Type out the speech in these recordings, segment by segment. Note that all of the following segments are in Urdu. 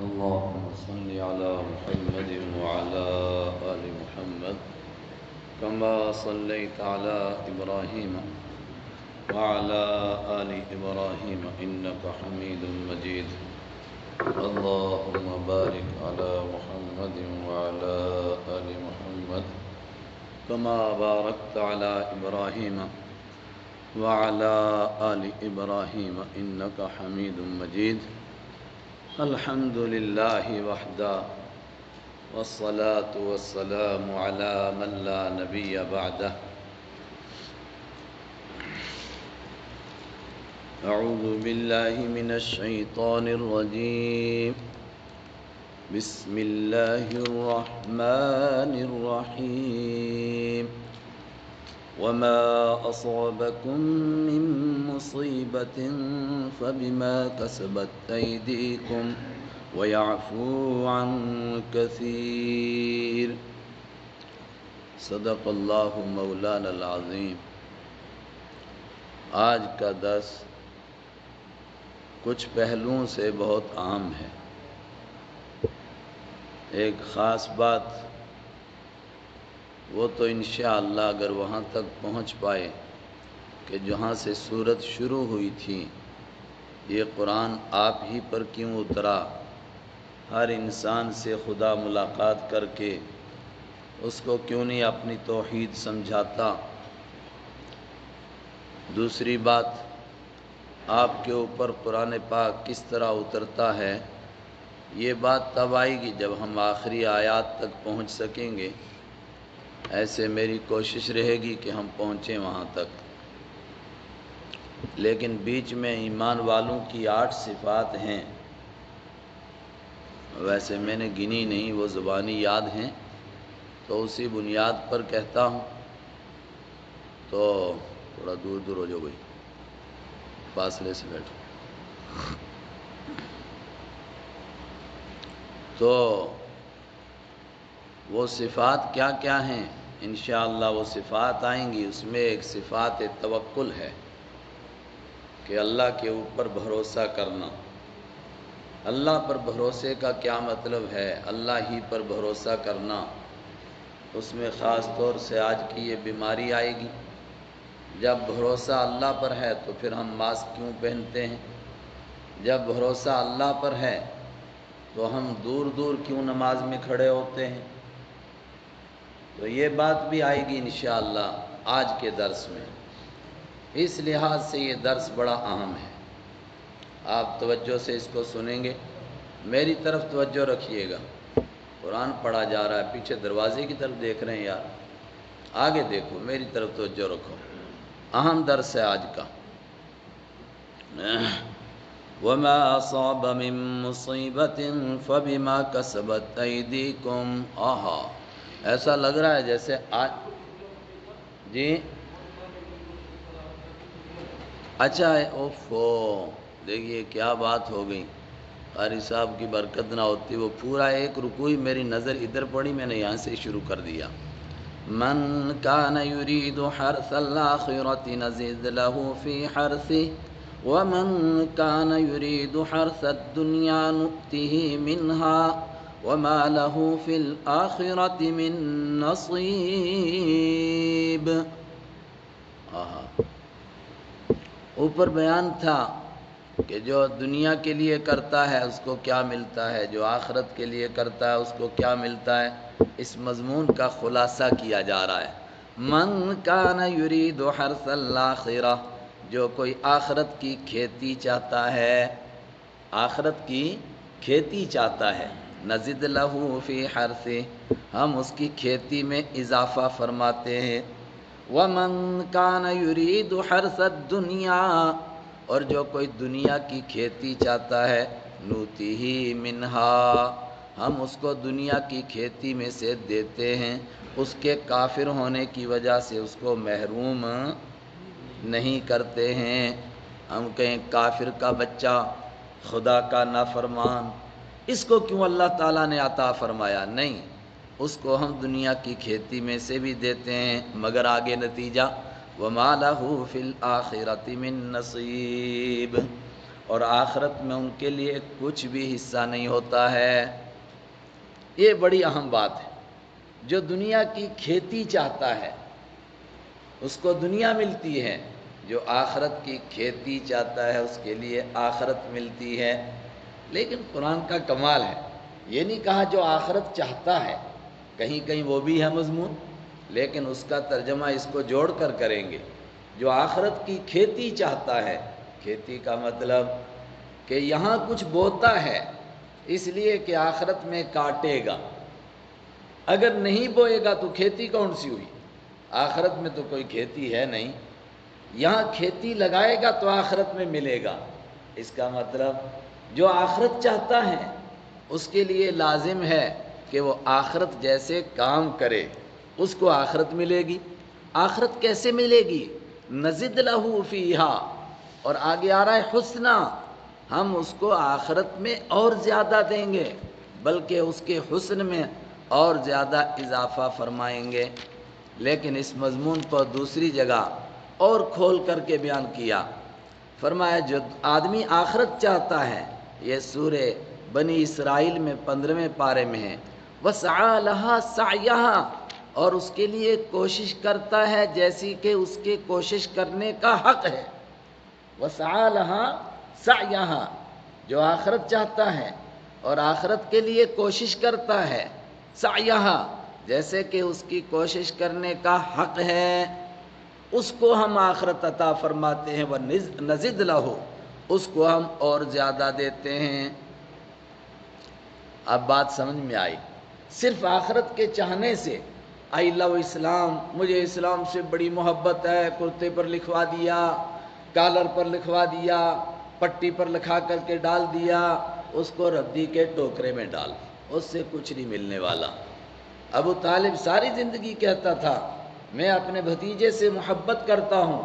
اللهم صل على محمد وعلى آل محمد كما صليت على إبراهيم وعلى آل إبراهيم إنك حميد مجيد. اللهم بارك على محمد وعلى آل محمد كما باركت على إبراهيم وعلى آل إبراهيم إنك حميد مجيد. الحمد لله وحده والصلاة والسلام على من لا نبي بعده. أعوذ بالله من الشيطان الرجيم. بسم الله الرحمن الرحيم. وما أصابكم من مصيبة فبما كسبت أيديكم ويعفو عن كثير. صدق اللہ مولانا العظیم. آج کا درس کچھ پہلوؤں سے بہت عام ہے. ایک خاص بات وہ تو انشاءاللہ اگر وہاں تک پہنچ پائے کہ جہاں سے سورت شروع ہوئی تھی، یہ قرآن آپ ہی پر کیوں اترا، ہر انسان سے خدا ملاقات کر کے اس کو کیوں نہیں اپنی توحید سمجھاتا. دوسری بات، آپ کے اوپر قرآن پاک کس طرح اترتا ہے، یہ بات تب آئے گی جب ہم آخری آیات تک پہنچ سکیں گے. ایسے میری کوشش رہے گی کہ ہم پہنچیں وہاں تک. لیکن بیچ میں ایمان والوں کی 8 صفات ہیں. ویسے میں نے گنی نہیں، وہ زبانی یاد ہیں، تو اسی بنیاد پر کہتا ہوں. تو تھوڑا دور دور ہو جاؤ بھائی، فاصلے سے بیٹھو. تو وہ صفات کیا کیا ہیں، انشاءاللہ وہ صفات آئیں گی. اس میں ایک صفات توکل ہے کہ اللہ کے اوپر بھروسہ کرنا. اللہ پر بھروسے کا کیا مطلب ہے، اللہ ہی پر بھروسہ کرنا. اس میں خاص طور سے آج کی یہ بیماری آئے گی. جب بھروسہ اللہ پر ہے تو پھر ہم ماسک کیوں پہنتے ہیں؟ جب بھروسہ اللہ پر ہے تو ہم دور دور کیوں نماز میں کھڑے ہوتے ہیں؟ تو یہ بات بھی آئے گی انشاءاللہ آج کے درس میں. اس لحاظ سے یہ درس بڑا اہم ہے. آپ توجہ سے اس کو سنیں گے. میری طرف توجہ رکھیے گا. قرآن پڑھا جا رہا ہے، پیچھے دروازے کی طرف دیکھ رہے ہیں یار، آگے دیکھو، میری طرف توجہ رکھو. اہم درس ہے آج کا. وَمَا أَصَابَ مِن مُّصِيبَةٍ فَبِمَا كَسَبَتْ أَيْدِيكُمْ. آہا، ایسا لگ رہا ہے جیسے آج جی اچھا ہے. اوفو، دیکھیے کیا بات ہو گئی. قاری صاحب کی برکت نہ ہوتی، وہ پورا ایک رکوع میری نظر ادھر پڑی، میں نے یہاں سے شروع کر دیا. من كان يريد حرث الآخرة نزد له في حرثه ومن كان يريد حرث الدنيا نؤته منها وما له في الآخرة من نصيب. اوپر بیان تھا کہ جو دنیا کے لیے کرتا ہے اس کو کیا ملتا ہے، جو آخرت کے لیے کرتا ہے اس کو کیا ملتا ہے. اس مضمون کا خلاصہ کیا جا رہا ہے. من کان یرید حرث الآخرہ، جو کوئی آخرت کی کھیتی چاہتا ہے، آخرت کی کھیتی چاہتا ہے، نزد لہ فی حرثہ، ہم اس کی کھیتی میں اضافہ فرماتے ہیں. ومن کان یرید حرث الدنیا، اور جو کوئی دنیا کی کھیتی چاہتا ہے، نوتیہ منہا، ہم اس کو دنیا کی کھیتی میں سے دیتے ہیں. اس کے کافر ہونے کی وجہ سے اس کو محروم نہیں کرتے ہیں. ہم کہیں کافر کا بچہ، خدا کا نافرمان، اس کو کیوں اللہ تعالیٰ نے عطا فرمایا؟ نہیں، اس کو ہم دنیا کی کھیتی میں سے بھی دیتے ہیں. مگر آگے نتیجہ وَمَا لَهُ فِي الْآخِرَةِ مِن نَّصِيبٍ. اور آخرت میں ان کے لیے کچھ بھی حصہ نہیں ہوتا ہے۔ یہ بڑی اہم بات ہے۔ جو دنیا کی کھیتی چاہتا ہے اس کو دنیا ملتی ہے، جو آخرت کی کھیتی چاہتا ہے اس کے لیے آخرت ملتی ہے۔ لیکن قرآن کا کمال ہے، یہ نہیں کہا جو آخرت چاہتا ہے، کہیں کہیں وہ بھی ہے مضمون، لیکن اس کا ترجمہ اس کو جوڑ کر کریں گے۔ جو آخرت کی کھیتی چاہتا ہے، کھیتی کا مطلب کہ یہاں کچھ بوتا ہے اس لیے کہ آخرت میں کاٹے گا، اگر نہیں بوئے گا تو کھیتی کون سی ہوئی؟ آخرت میں تو کوئی کھیتی ہے نہیں، یہاں کھیتی لگائے گا تو آخرت میں ملے گا۔ اس کا مطلب جو آخرت چاہتا ہے اس کے لیے لازم ہے کہ وہ آخرت جیسے کام کرے، اس کو آخرت ملے گی۔ آخرت کیسے ملے گی؟ نزد لہو فیہا، اور آگے آ رہا ہے حسنا، ہم اس کو آخرت میں اور زیادہ دیں گے، بلکہ اس کے حسن میں اور زیادہ اضافہ فرمائیں گے۔ لیکن اس مضمون کو دوسری جگہ اور کھول کر کے بیان کیا، فرمایا جو آدمی آخرت چاہتا ہے، یہ سورہ بنی اسرائیل میں 15ویں پارے میں ہے، وَسَعَى لَهَا سَعْيَهَا، اور اس کے لیے کوشش کرتا ہے جیسی کہ اس کے کوشش کرنے کا حق ہے۔ وَسَعَى لَهَا سَعْيَهَا، جو آخرت چاہتا ہے اور آخرت کے لیے کوشش کرتا ہے، سَعْيَهَا، جیسے کہ اس کی کوشش کرنے کا حق ہے، اس کو ہم آخرت عطا فرماتے ہیں۔ وَنَزِدْ لَهُ، اس کو ہم اور زیادہ دیتے ہیں۔ اب بات سمجھ میں آئی، صرف آخرت کے چاہنے سے آئی لو اسلام، مجھے اسلام سے بڑی محبت ہے، کرتے پر لکھوا دیا، کالر پر لکھوا دیا، پٹی پر لکھا کر کے ڈال دیا، اس کو ردی کے ٹوکرے میں ڈال، اس سے کچھ نہیں ملنے والا۔ ابو طالب ساری زندگی کہتا تھا میں اپنے بھتیجے سے محبت کرتا ہوں،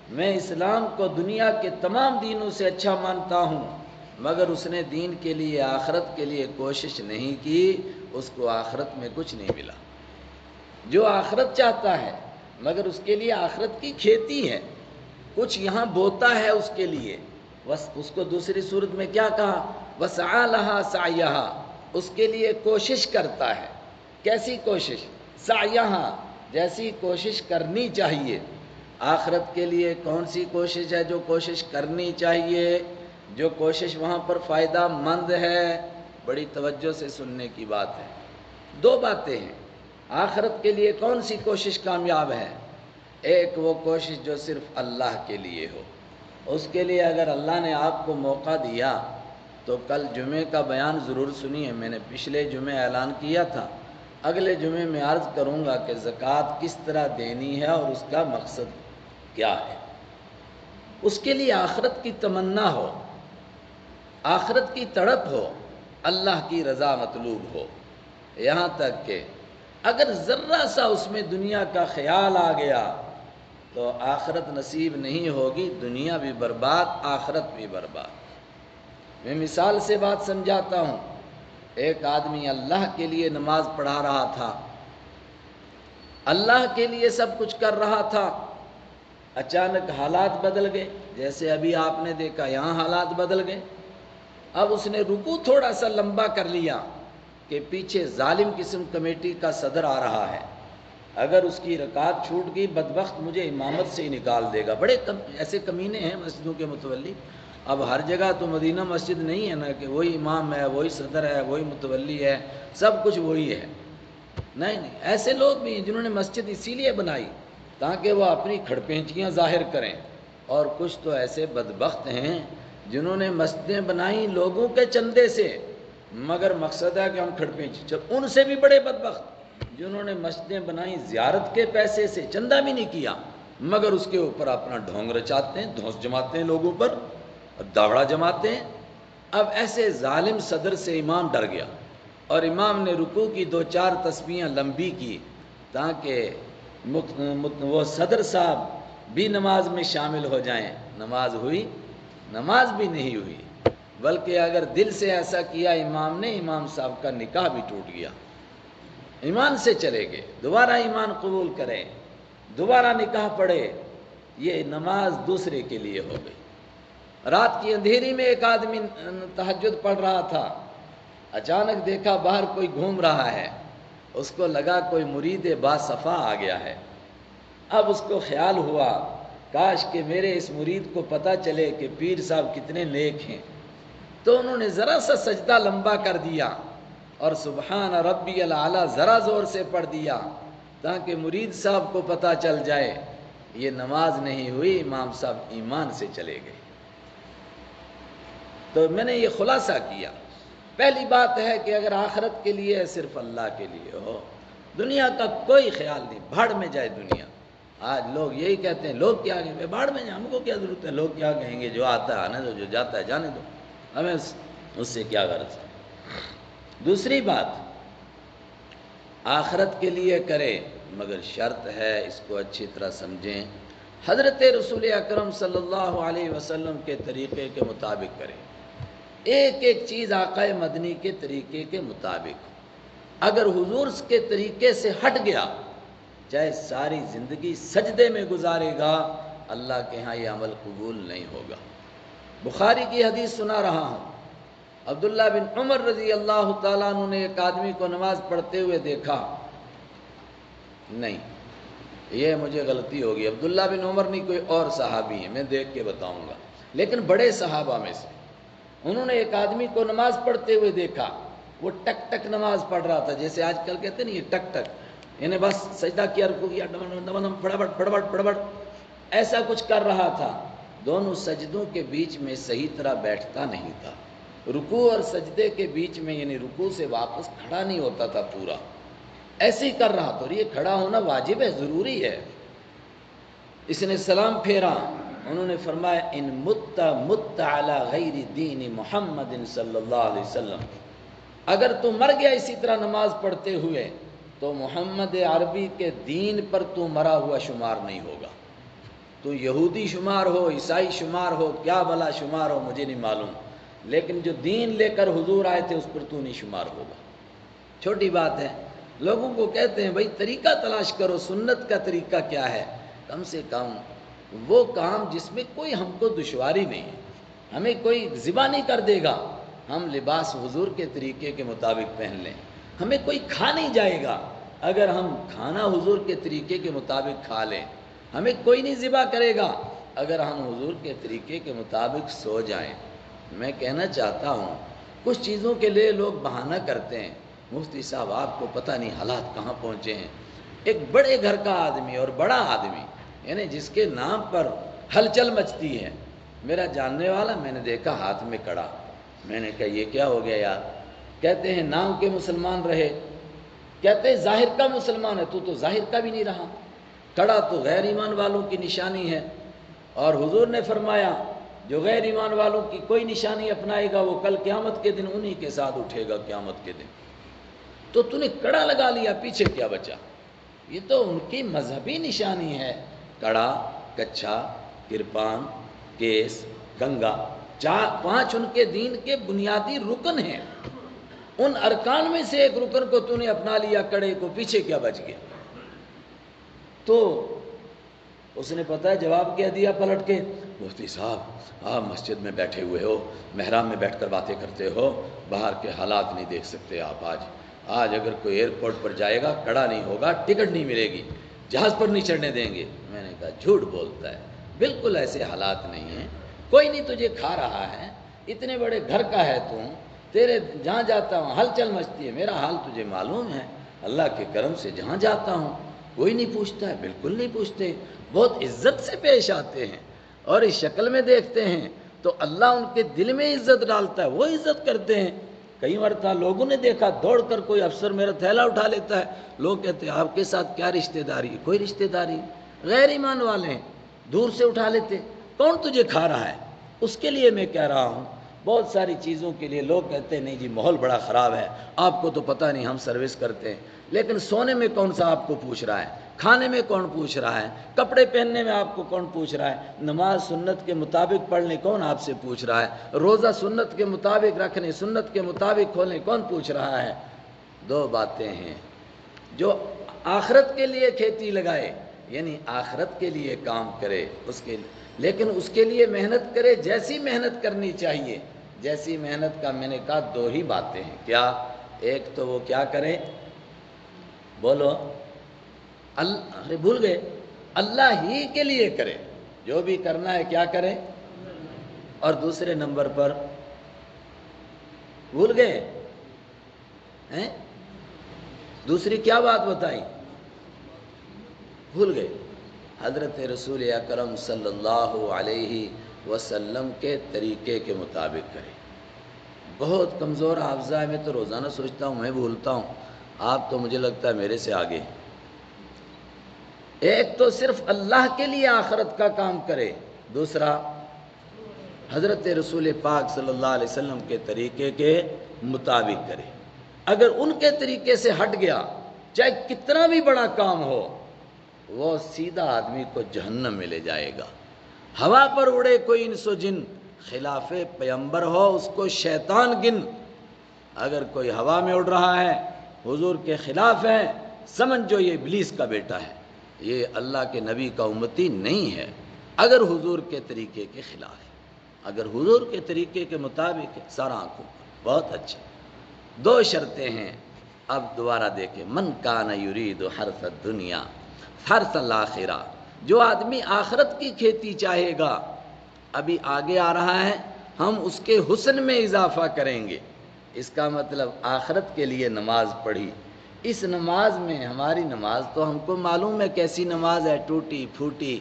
میں اسلام کو دنیا کے تمام دینوں سے اچھا مانتا ہوں، مگر اس نے دین کے لیے آخرت کے لیے کوشش نہیں کی، اس کو آخرت میں کچھ نہیں ملا۔ جو آخرت چاہتا ہے مگر اس کے لیے آخرت کی کھیتی ہے، کچھ یہاں بوتا ہے اس کے لیے، بس اس کو دوسری صورت میں کیا کہا؟ وَسَعَى لَهَا سَعْيَهَا، اس کے لیے کوشش کرتا ہے۔ کیسی کوشش؟ سعیہا، جیسی کوشش کرنی چاہیے۔ آخرت کے لیے کون سی کوشش ہے جو کوشش کرنی چاہیے؟ جو کوشش وہاں پر فائدہ مند ہے۔ بڑی توجہ سے سننے کی بات ہے، دو باتیں ہیں۔ آخرت کے لیے کون سی کوشش کامیاب ہے؟ ایک وہ کوشش جو صرف اللہ کے لیے ہو، اس کے لیے اگر اللہ نے آپ کو موقع دیا تو کل جمعے کا بیان ضرور سنیے، میں نے پچھلے جمعے اعلان کیا تھا، اگلے جمعے میں عرض کروں گا کہ زکوٰۃ کس طرح دینی ہے اور اس کا مقصد کیا ہے۔ اس کے لیے آخرت کی تمنا ہو، آخرت کی تڑپ ہو، اللہ کی رضا مطلوب ہو، یہاں تک کہ اگر ذرہ سا اس میں دنیا کا خیال آ گیا تو آخرت نصیب نہیں ہوگی، دنیا بھی برباد، آخرت بھی برباد۔ میں مثال سے بات سمجھاتا ہوں۔ ایک آدمی اللہ کے لیے نماز پڑھا رہا تھا، اللہ کے لیے سب کچھ کر رہا تھا، اچانک حالات بدل گئے، جیسے ابھی آپ نے دیکھا یہاں حالات بدل گئے۔ اب اس نے رکوع تھوڑا سا لمبا کر لیا کہ پیچھے ظالم قسم کمیٹی کا صدر آ رہا ہے، اگر اس کی رکعت چھوٹ گئی بدبخت مجھے امامت سے ہی نکال دے گا۔ بڑے ایسے کمینے ہیں مسجدوں کے متولی۔ اب ہر جگہ تو مدینہ مسجد نہیں ہے نا کہ وہی امام ہے، وہی صدر ہے، وہی متولی ہے، سب کچھ وہی ہے۔ نہیں، ایسے لوگ بھی ہیں جنہوں نے مسجد اسی لیے بنائی تاکہ وہ اپنی کھڑپینچیاں ظاہر کریں، اور کچھ تو ایسے بدبخت ہیں جنہوں نے مسجدیں بنائیں لوگوں کے چندے سے، مگر مقصد ہے کہ ہم کھڑپینچی، ان سے بھی بڑے بدبخت جنہوں نے مسجدیں بنائیں زیارت کے پیسے سے، چندہ بھی نہیں کیا، مگر اس کے اوپر اپنا ڈھونگ رچاتے ہیں، دھوس جماتے ہیں لوگوں پر، داوڑا جماتے ہیں۔ اب ایسے ظالم صدر سے امام ڈر گیا اور امام نے رکوع کی 2-4 تسبیحیں لمبی کی تاکہ وہ صدر صاحب بھی نماز میں شامل ہو جائیں۔ نماز ہوئی؟ نماز بھی نہیں ہوئی، بلکہ اگر دل سے ایسا کیا امام نے، امام صاحب کا نکاح بھی ٹوٹ گیا، ایمان سے چلے گئے، دوبارہ ایمان قبول کریں، دوبارہ نکاح پڑھے، یہ نماز دوسرے کے لیے ہو گئی۔ رات کی اندھیری میں ایک آدمی تہجد پڑھ رہا تھا، اچانک دیکھا باہر کوئی گھوم رہا ہے، اس کو لگا کوئی مرید باصفا آ گیا ہے۔ اب اس کو خیال ہوا کاش کہ میرے اس مرید کو پتہ چلے کہ پیر صاحب کتنے نیک ہیں، تو انہوں نے ذرا سا سجدہ لمبا کر دیا اور سبحان ربی الاعلیٰ ذرا زور سے پڑھ دیا تاکہ مرید صاحب کو پتہ چل جائے یہ نماز نہیں ہوئی، امام صاحب ایمان سے چلے گئے۔ تو میں نے یہ خلاصہ کیا، پہلی بات ہے کہ اگر آخرت کے لیے ہے صرف اللہ کے لیے ہو، دنیا کا کوئی خیال نہیں، بھاڑ میں جائے دنیا۔ آج لوگ یہی کہتے ہیں لوگ کیا کہیں گے، بھاڑ میں جائیں، ہم کو کیا ضرورت ہے، لوگ کیا کہیں گے، جو آتا ہے آنے دو، جو جاتا ہے جانے دو، ہمیں اس سے کیا غرض ہے۔ دوسری بات، آخرت کے لیے کرے مگر شرط ہے، اس کو اچھی طرح سمجھیں، حضرت رسول اکرم صلی اللہ علیہ وسلم کے طریقے کے مطابق کرے، ایک ایک چیز آقا مدنی کے طریقے کے مطابق۔ اگر حضور کے طریقے سے ہٹ گیا، چاہے ساری زندگی سجدے میں گزارے گا، اللہ کے ہاں یہ عمل قبول نہیں ہوگا۔ بخاری کی حدیث سنا رہا ہوں، عبداللہ بن عمر رضی اللہ تعالیٰ عنہ نے ایک آدمی کو نماز پڑھتے ہوئے دیکھا، نہیں یہ مجھے غلطی ہوگی، عبداللہ بن عمر نہیں کوئی اور صحابی ہیں، میں دیکھ کے بتاؤں گا، لیکن بڑے صحابہ میں سے انہوں نے ایک آدمی کو نماز پڑھتے ہوئے دیکھا، وہ ٹک ٹک نماز پڑھ رہا تھا، جیسے آج کل کہتے ہیں نا یہ ٹک ٹک، یعنی بس سجدہ کیا، رکوع کیا، پھڑبڑ پھڑبڑ پھڑبڑ ایسا کچھ کر رہا تھا، دونوں سجدوں کے بیچ میں صحیح طرح بیٹھتا نہیں تھا، رکوع اور سجدے کے بیچ میں یعنی رکوع سے واپس کھڑا نہیں ہوتا تھا پورا، ایسے ہی کر رہا تھا، اور یہ کھڑا ہونا واجب ہے، ضروری ہے۔ اس نے سلام پھیرا، انہوں نے فرمایا ان مت علی غیر دین محمد صلی اللہ علیہ وسلم، اگر تو مر گیا اسی طرح نماز پڑھتے ہوئے تو محمد عربی کے دین پر تو مرا ہوا شمار نہیں ہوگا، تو یہودی شمار ہو، عیسائی شمار ہو، کیا بلا شمار ہو مجھے نہیں معلوم، لیکن جو دین لے کر حضور آئے تھے اس پر تو نہیں شمار ہوگا۔ چھوٹی بات ہے، لوگوں کو کہتے ہیں بھائی طریقہ تلاش کرو، سنت کا طریقہ کیا ہے، کم سے کم وہ کام جس میں کوئی ہم کو دشواری نہیں ہے، ہمیں کوئی ذبح نہیں کر دے گا، ہم لباس حضور کے طریقے کے مطابق پہن لیں، ہمیں کوئی کھا نہیں جائے گا اگر ہم کھانا حضور کے طریقے کے مطابق کھا لیں، ہمیں کوئی نہیں ذبح کرے گا اگر ہم حضور کے طریقے کے مطابق سو جائیں۔ میں کہنا چاہتا ہوں کچھ چیزوں کے لیے لوگ بہانہ کرتے ہیں، مفتی صاحب آپ کو پتہ نہیں حالات کہاں پہنچے ہیں، ایک بڑے گھر کا آدمی اور بڑا آدمی یعنی جس کے نام پر ہلچل مچتی ہے، میرا جاننے والا، میں نے دیکھا ہاتھ میں کڑا، میں نے کہا یہ کیا ہو گیا یار، کہتے ہیں نام کے مسلمان رہے، کہتے ہیں ظاہر کا مسلمان ہے، تو ظاہر کا بھی نہیں رہا، کڑا تو غیر ایمان والوں کی نشانی ہے، اور حضور نے فرمایا جو غیر ایمان والوں کی کوئی نشانی اپنائے گا وہ کل قیامت کے دن انہی کے ساتھ اٹھے گا قیامت کے دن، تو نے کڑا لگا لیا، پیچھے کیا بچا، یہ تو ان کی مذہبی نشانی ہے، کڑا، کچھا، کرپان، کیس، گنگا، پانچ ان کے دین کے بنیادی رکن ہیں، ان ارکان میں سے ایک رکن کو تو نے اپنا لیا، کڑے کو، پیچھے کیا بچ گیا۔ تو اس نے پتہ ہے جواب کیا دیا پلٹ کے، مفتی صاحب آپ مسجد میں بیٹھے ہوئے ہو، محراب میں بیٹھ کر باتیں کرتے ہو، باہر کے حالات نہیں دیکھ سکتے آپ، آج اگر کوئی ایئرپورٹ پر جائے گا کڑا نہیں ہوگا، ٹکٹ نہیں ملے گی، جہاز پر نہیں چڑھنے دیں گے۔ میں نے کہا جھوٹ بولتا ہے، بالکل ایسے حالات نہیں ہیں، کوئی نہیں تجھے کھا رہا ہے، اتنے بڑے گھر کا ہے تو تیرے جہاں جاتا ہوں ہلچل مچتی ہے، میرا حال تجھے معلوم ہے، اللہ کے کرم سے جہاں جاتا ہوں کوئی نہیں پوچھتا ہے، بالکل نہیں پوچھتے، بہت عزت سے پیش آتے ہیں، اور اس شکل میں دیکھتے ہیں تو اللہ ان کے دل میں عزت ڈالتا ہے، وہ عزت کرتے ہیں۔ کئی مرتبہ لوگوں نے دیکھا دوڑ کر کوئی افسر میرا تھیلا اٹھا لیتا ہے، لوگ کہتے ہیں آپ کے ساتھ کیا رشتہ داری ہے، کوئی رشتہ داری، غیر ایمان والے ہیں، دور سے اٹھا لیتے، کون تجھے کھا رہا ہے۔ اس کے لیے میں کہہ رہا ہوں بہت ساری چیزوں کے لیے لوگ کہتے ہیں نہیں جی ماحول بڑا خراب ہے، آپ کو تو پتہ نہیں ہم سروس کرتے ہیں، لیکن سونے میں کون سا آپ کو پوچھ رہا ہے، کھانے میں کون پوچھ رہا ہے، کپڑے پہننے میں آپ کو کون پوچھ رہا ہے، نماز سنت کے مطابق پڑھنے کون آپ سے پوچھ رہا ہے، روزہ سنت کے مطابق رکھنے، سنت کے مطابق کھولنے کون پوچھ رہا ہے۔ دو باتیں ہیں، جو آخرت کے لیے کھیتی لگائے یعنی آخرت کے لیے کام کرے، اس کے لیکن اس کے لیے محنت کرے جیسی محنت کرنی چاہیے. جیسی محنت کا میں نے کہا دو ہی باتیں ہیں. کیا؟ ایک تو وہ کیا کرے؟ بولو. ارے بھول گئے. اللہ ہی کے لیے کرے. جو بھی کرنا ہے کیا کرے؟ اور دوسرے نمبر پر بھول گئے ہیں؟ دوسری کیا بات بتائی؟ بھول گئے. حضرت رسول اکرم صلی اللہ علیہ وسلم کے طریقے کے مطابق کرے. بہت کمزور حافظہ ہے. میں تو روزانہ سوچتا ہوں میں بھولتا ہوں. آپ تو مجھے لگتا ہے میرے سے آگے. ایک تو صرف اللہ کے لیے آخرت کا کام کرے. دوسرا حضرت رسول پاک صلی اللہ علیہ وسلم کے طریقے کے مطابق کرے. اگر ان کے طریقے سے ہٹ گیا چاہے کتنا بھی بڑا کام ہو وہ سیدھا آدمی کو جہنم میں لے جائے گا. ہوا پر اڑے کوئی انس و جن خلاف پیمبر ہو اس کو شیطان گن. اگر کوئی ہوا میں اڑ رہا ہے حضور کے خلاف ہے سمجھ جو یہ ابلیس کا بیٹا ہے. یہ اللہ کے نبی کا امتی نہیں ہے اگر حضور کے طریقے کے خلاف ہے. اگر حضور کے طریقے کے مطابق سارا آنکھوں بہت اچھا. دو شرطیں ہیں. اب دوبارہ دیکھیں. من کان یرید حرث الدنیا حرث الآخرہ. جو آدمی آخرت کی کھیتی چاہے گا ابھی آگے آ رہا ہے ہم اس کے حسن میں اضافہ کریں گے. اس کا مطلب آخرت کے لیے نماز پڑھی. اس نماز میں ہماری نماز تو ہم کو معلوم ہے کیسی نماز ہے ٹوٹی پھوٹی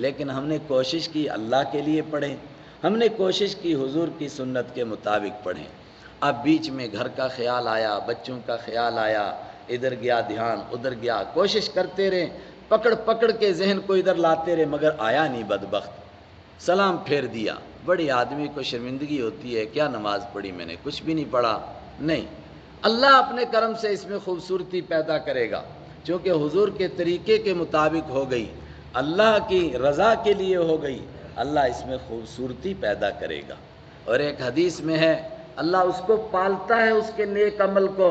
لیکن ہم نے کوشش کی اللہ کے لیے پڑھیں. ہم نے کوشش کی حضور کی سنت کے مطابق پڑھیں. اب بیچ میں گھر کا خیال آیا بچوں کا خیال آیا ادھر گیا دھیان ادھر گیا. کوشش کرتے رہے پکڑ پکڑ کے ذہن کو ادھر لاتے رہے مگر آیا نہیں بدبخت. سلام پھیر دیا. بڑی آدمی کو شرمندگی ہوتی ہے کیا نماز پڑھی میں نے کچھ بھی نہیں پڑھا. نہیں اللہ اپنے کرم سے اس میں خوبصورتی پیدا کرے گا چونکہ حضور کے طریقے کے مطابق ہو گئی اللہ کی رضا کے لیے ہو گئی. اللہ اس میں خوبصورتی پیدا کرے گا. اور ایک حدیث میں ہے اللہ اس کو پالتا ہے اس کے نیک عمل کو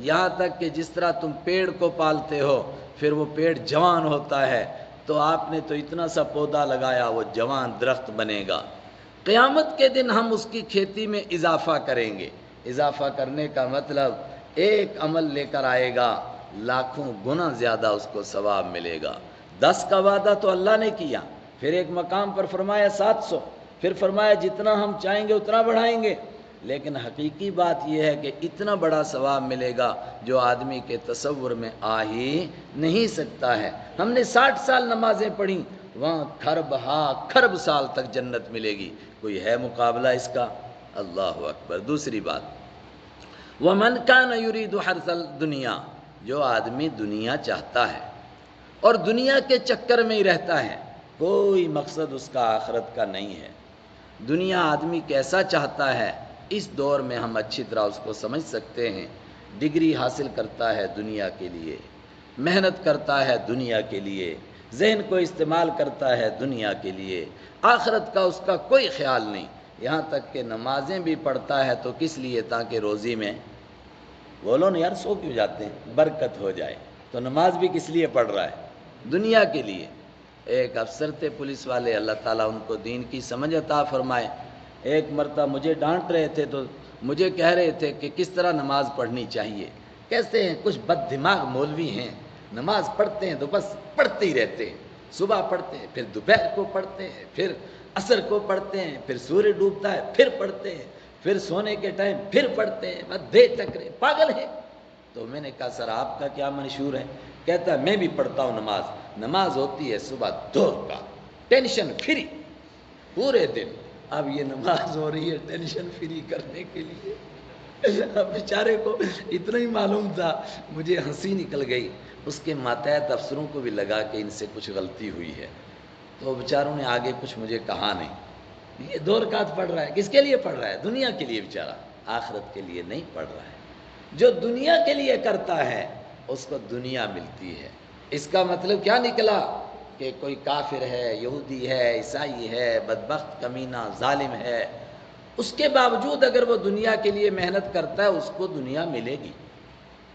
یہاں تک کہ جس طرح تم پیڑ کو پالتے ہو پھر وہ پیڑ جوان ہوتا ہے تو آپ نے تو اتنا سا پودا لگایا وہ جوان درخت بنے گا. قیامت کے دن ہم اس کی کھیتی میں اضافہ کریں گے. اضافہ کرنے کا مطلب ایک عمل لے کر آئے گا لاکھوں گنا زیادہ اس کو ثواب ملے گا. 10 کا وعدہ تو اللہ نے کیا پھر ایک مقام پر فرمایا 700 پھر فرمایا جتنا ہم چاہیں گے اتنا بڑھائیں گے. لیکن حقیقی بات یہ ہے کہ اتنا بڑا ثواب ملے گا جو آدمی کے تصور میں آ ہی نہیں سکتا ہے. ہم نے 60 سال نمازیں پڑھی وہاں کھرب سال تک جنت ملے گی. کوئی ہے مقابلہ اس کا؟ اللہ اکبر. دوسری بات وَمَنْ كَانَ يُرِيدُ حَرْثَ الدُّنْيَا. جو آدمی دنیا چاہتا ہے اور دنیا کے چکر میں ہی رہتا ہے کوئی مقصد اس کا آخرت کا نہیں ہے. دنیا آدمی کیسا چاہتا ہے اس دور میں ہم اچھی طرح اس کو سمجھ سکتے ہیں. ڈگری حاصل کرتا ہے دنیا کے لیے محنت کرتا ہے دنیا کے لیے ذہن کو استعمال کرتا ہے دنیا کے لیے آخرت کا اس کا کوئی خیال نہیں. یہاں تک کہ نمازیں بھی پڑھتا ہے تو کس لیے تاکہ روزی میں بولو نا یار سو کیوں جاتے ہیں برکت ہو جائے. تو نماز بھی کس لیے پڑھ رہا ہے؟ دنیا کے لیے. ایک افسر تھے پولیس والے اللہ تعالیٰ ان کو دین کی سمجھ عطا فرمائے. ایک مرتبہ مجھے ڈانٹ رہے تھے تو مجھے کہہ رہے تھے کہ کس طرح نماز پڑھنی چاہیے. کیسے ہیں کچھ بد دماغ مولوی ہیں نماز پڑھتے ہیں تو بس پڑھتے ہی رہتے ہیں. صبح پڑھتے ہیں پھر دوپہر کو پڑھتے ہیں پھر عصر کو پڑھتے ہیں پھر سورج ڈوبتا ہے پھر پڑھتے ہیں پھر سونے کے ٹائم پھر پڑھتے ہیں بس دیر تک رہے پاگل ہیں. تو میں نے کہا سر آپ کا کیا منشور ہے؟ کہتا ہے میں بھی پڑھتا ہوں نماز. نماز ہوتی ہے صبح 2 کا ٹینشن فری پورے دن. اب یہ نماز ہو رہی ہے ٹینشن فری کرنے کے لیے. اب بیچارے کو اتنا ہی معلوم تھا مجھے ہنسی نکل گئی. اس کے ماتحت افسروں کو بھی لگا کہ ان سے کچھ غلطی ہوئی ہے تو بیچاروں نے آگے کچھ مجھے کہا نہیں. یہ 2 رکعت پڑھ رہا ہے کس کے لیے پڑھ رہا ہے؟ دنیا کے لیے. بیچارہ آخرت کے لیے نہیں پڑھ رہا ہے. جو دنیا کے لیے کرتا ہے اس کو دنیا ملتی ہے. اس کا مطلب کیا نکلا کہ کوئی کافر ہے یہودی ہے عیسائی ہے بدبخت کمینہ ظالم ہے اس کے باوجود اگر وہ دنیا کے لیے محنت کرتا ہے اس کو دنیا ملے گی.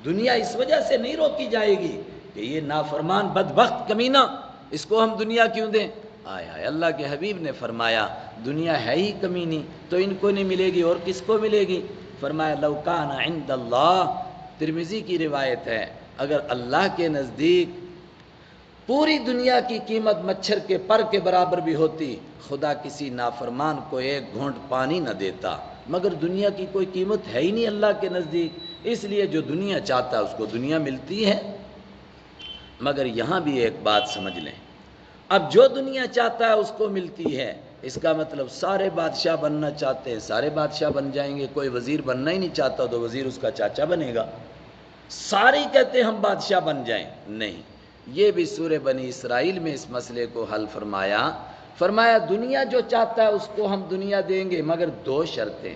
دنیا اس وجہ سے نہیں روکی جائے گی کہ یہ نافرمان بدبخت کمینہ اس کو ہم دنیا کیوں دیں. آیا۔ اللہ کے حبیب نے فرمایا دنیا ہے ہی کمینی، تو ان کو نہیں ملے گی اور کس کو ملے گی؟ فرمایا لو کان عند اللہ، ترمذی کی روایت ہے، اگر اللہ کے نزدیک پوری دنیا کی قیمت مچھر کے پر کے برابر بھی ہوتی، خدا کسی نافرمان کو ایک گھونٹ پانی نہ دیتا، مگر دنیا کی کوئی قیمت ہے ہی نہیں اللہ کے نزدیک، اس لیے جو دنیا چاہتا ہے اس کو دنیا ملتی ہے۔ مگر یہاں بھی ایک بات سمجھ لیں، اب جو دنیا چاہتا ہے اس کو ملتی ہے، اس کا مطلب سارے بادشاہ بننا چاہتے ہیں سارے بادشاہ بن جائیں گے، کوئی وزیر بننا ہی نہیں چاہتا تو وزیر اس کا چاچا بنے گا، سارے ہی کہتے ہیں ہم بادشاہ بن جائیں، نہیں۔ یہ بھی سورہ بنی اسرائیل میں اس مسئلے کو حل فرمایا دنیا جو چاہتا ہے اس کو ہم دنیا دیں گے، مگر دو شرطیں،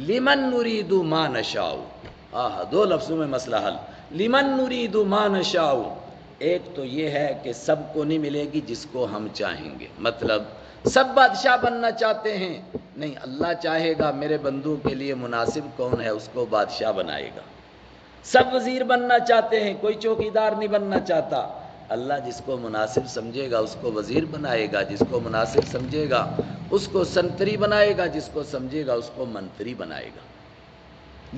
لمن نرید ما نشاء، دو لفظوں میں مسئلہ حل، لمن نرید ما نشاء، ایک تو یہ ہے کہ سب کو نہیں ملے گی جس کو ہم چاہیں گے، مطلب سب بادشاہ بننا چاہتے ہیں، نہیں، اللہ چاہے گا میرے بندوں کے لیے مناسب کون ہے اس کو بادشاہ بنائے گا۔ سب وزیر بننا چاہتے ہیں، کوئی چوکیدار نہیں بننا چاہتا، اللہ جس کو مناسب سمجھے گا اس کو وزیر بنائے گا، جس کو مناسب سمجھے گا اس کو سنتری بنائے گا، جس کو سمجھے گا اس کو منتری بنائے گا۔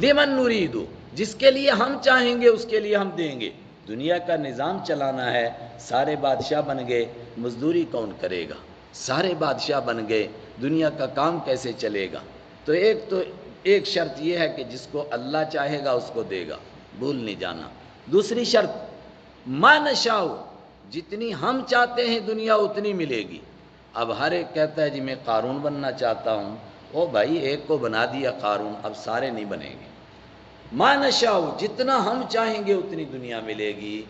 لمن نرید، جس کے لیے ہم چاہیں گے اس کے لیے ہم دیں گے۔ دنیا کا نظام چلانا ہے، سارے بادشاہ بن گئے، مزدوری کون کرے گا؟ سارے بادشاہ بن گئے، دنیا کا کام کیسے چلے گا؟ تو ایک شرط یہ ہے کہ جس کو اللہ چاہے گا اس کو دے گا، بھول نہیں جانا۔ دوسری شرط ما نشاء، جتنی ہم چاہتے ہیں دنیا اتنی ملے گی۔ اب ہر ایک کہتا ہے جی میں قارون بننا چاہتا ہوں، او بھائی ایک کو بنا دیا قارون، اب سارے نہیں بنیں گے۔ ما نشاء، جتنا ہم چاہیں گے اتنی دنیا ملے گی۔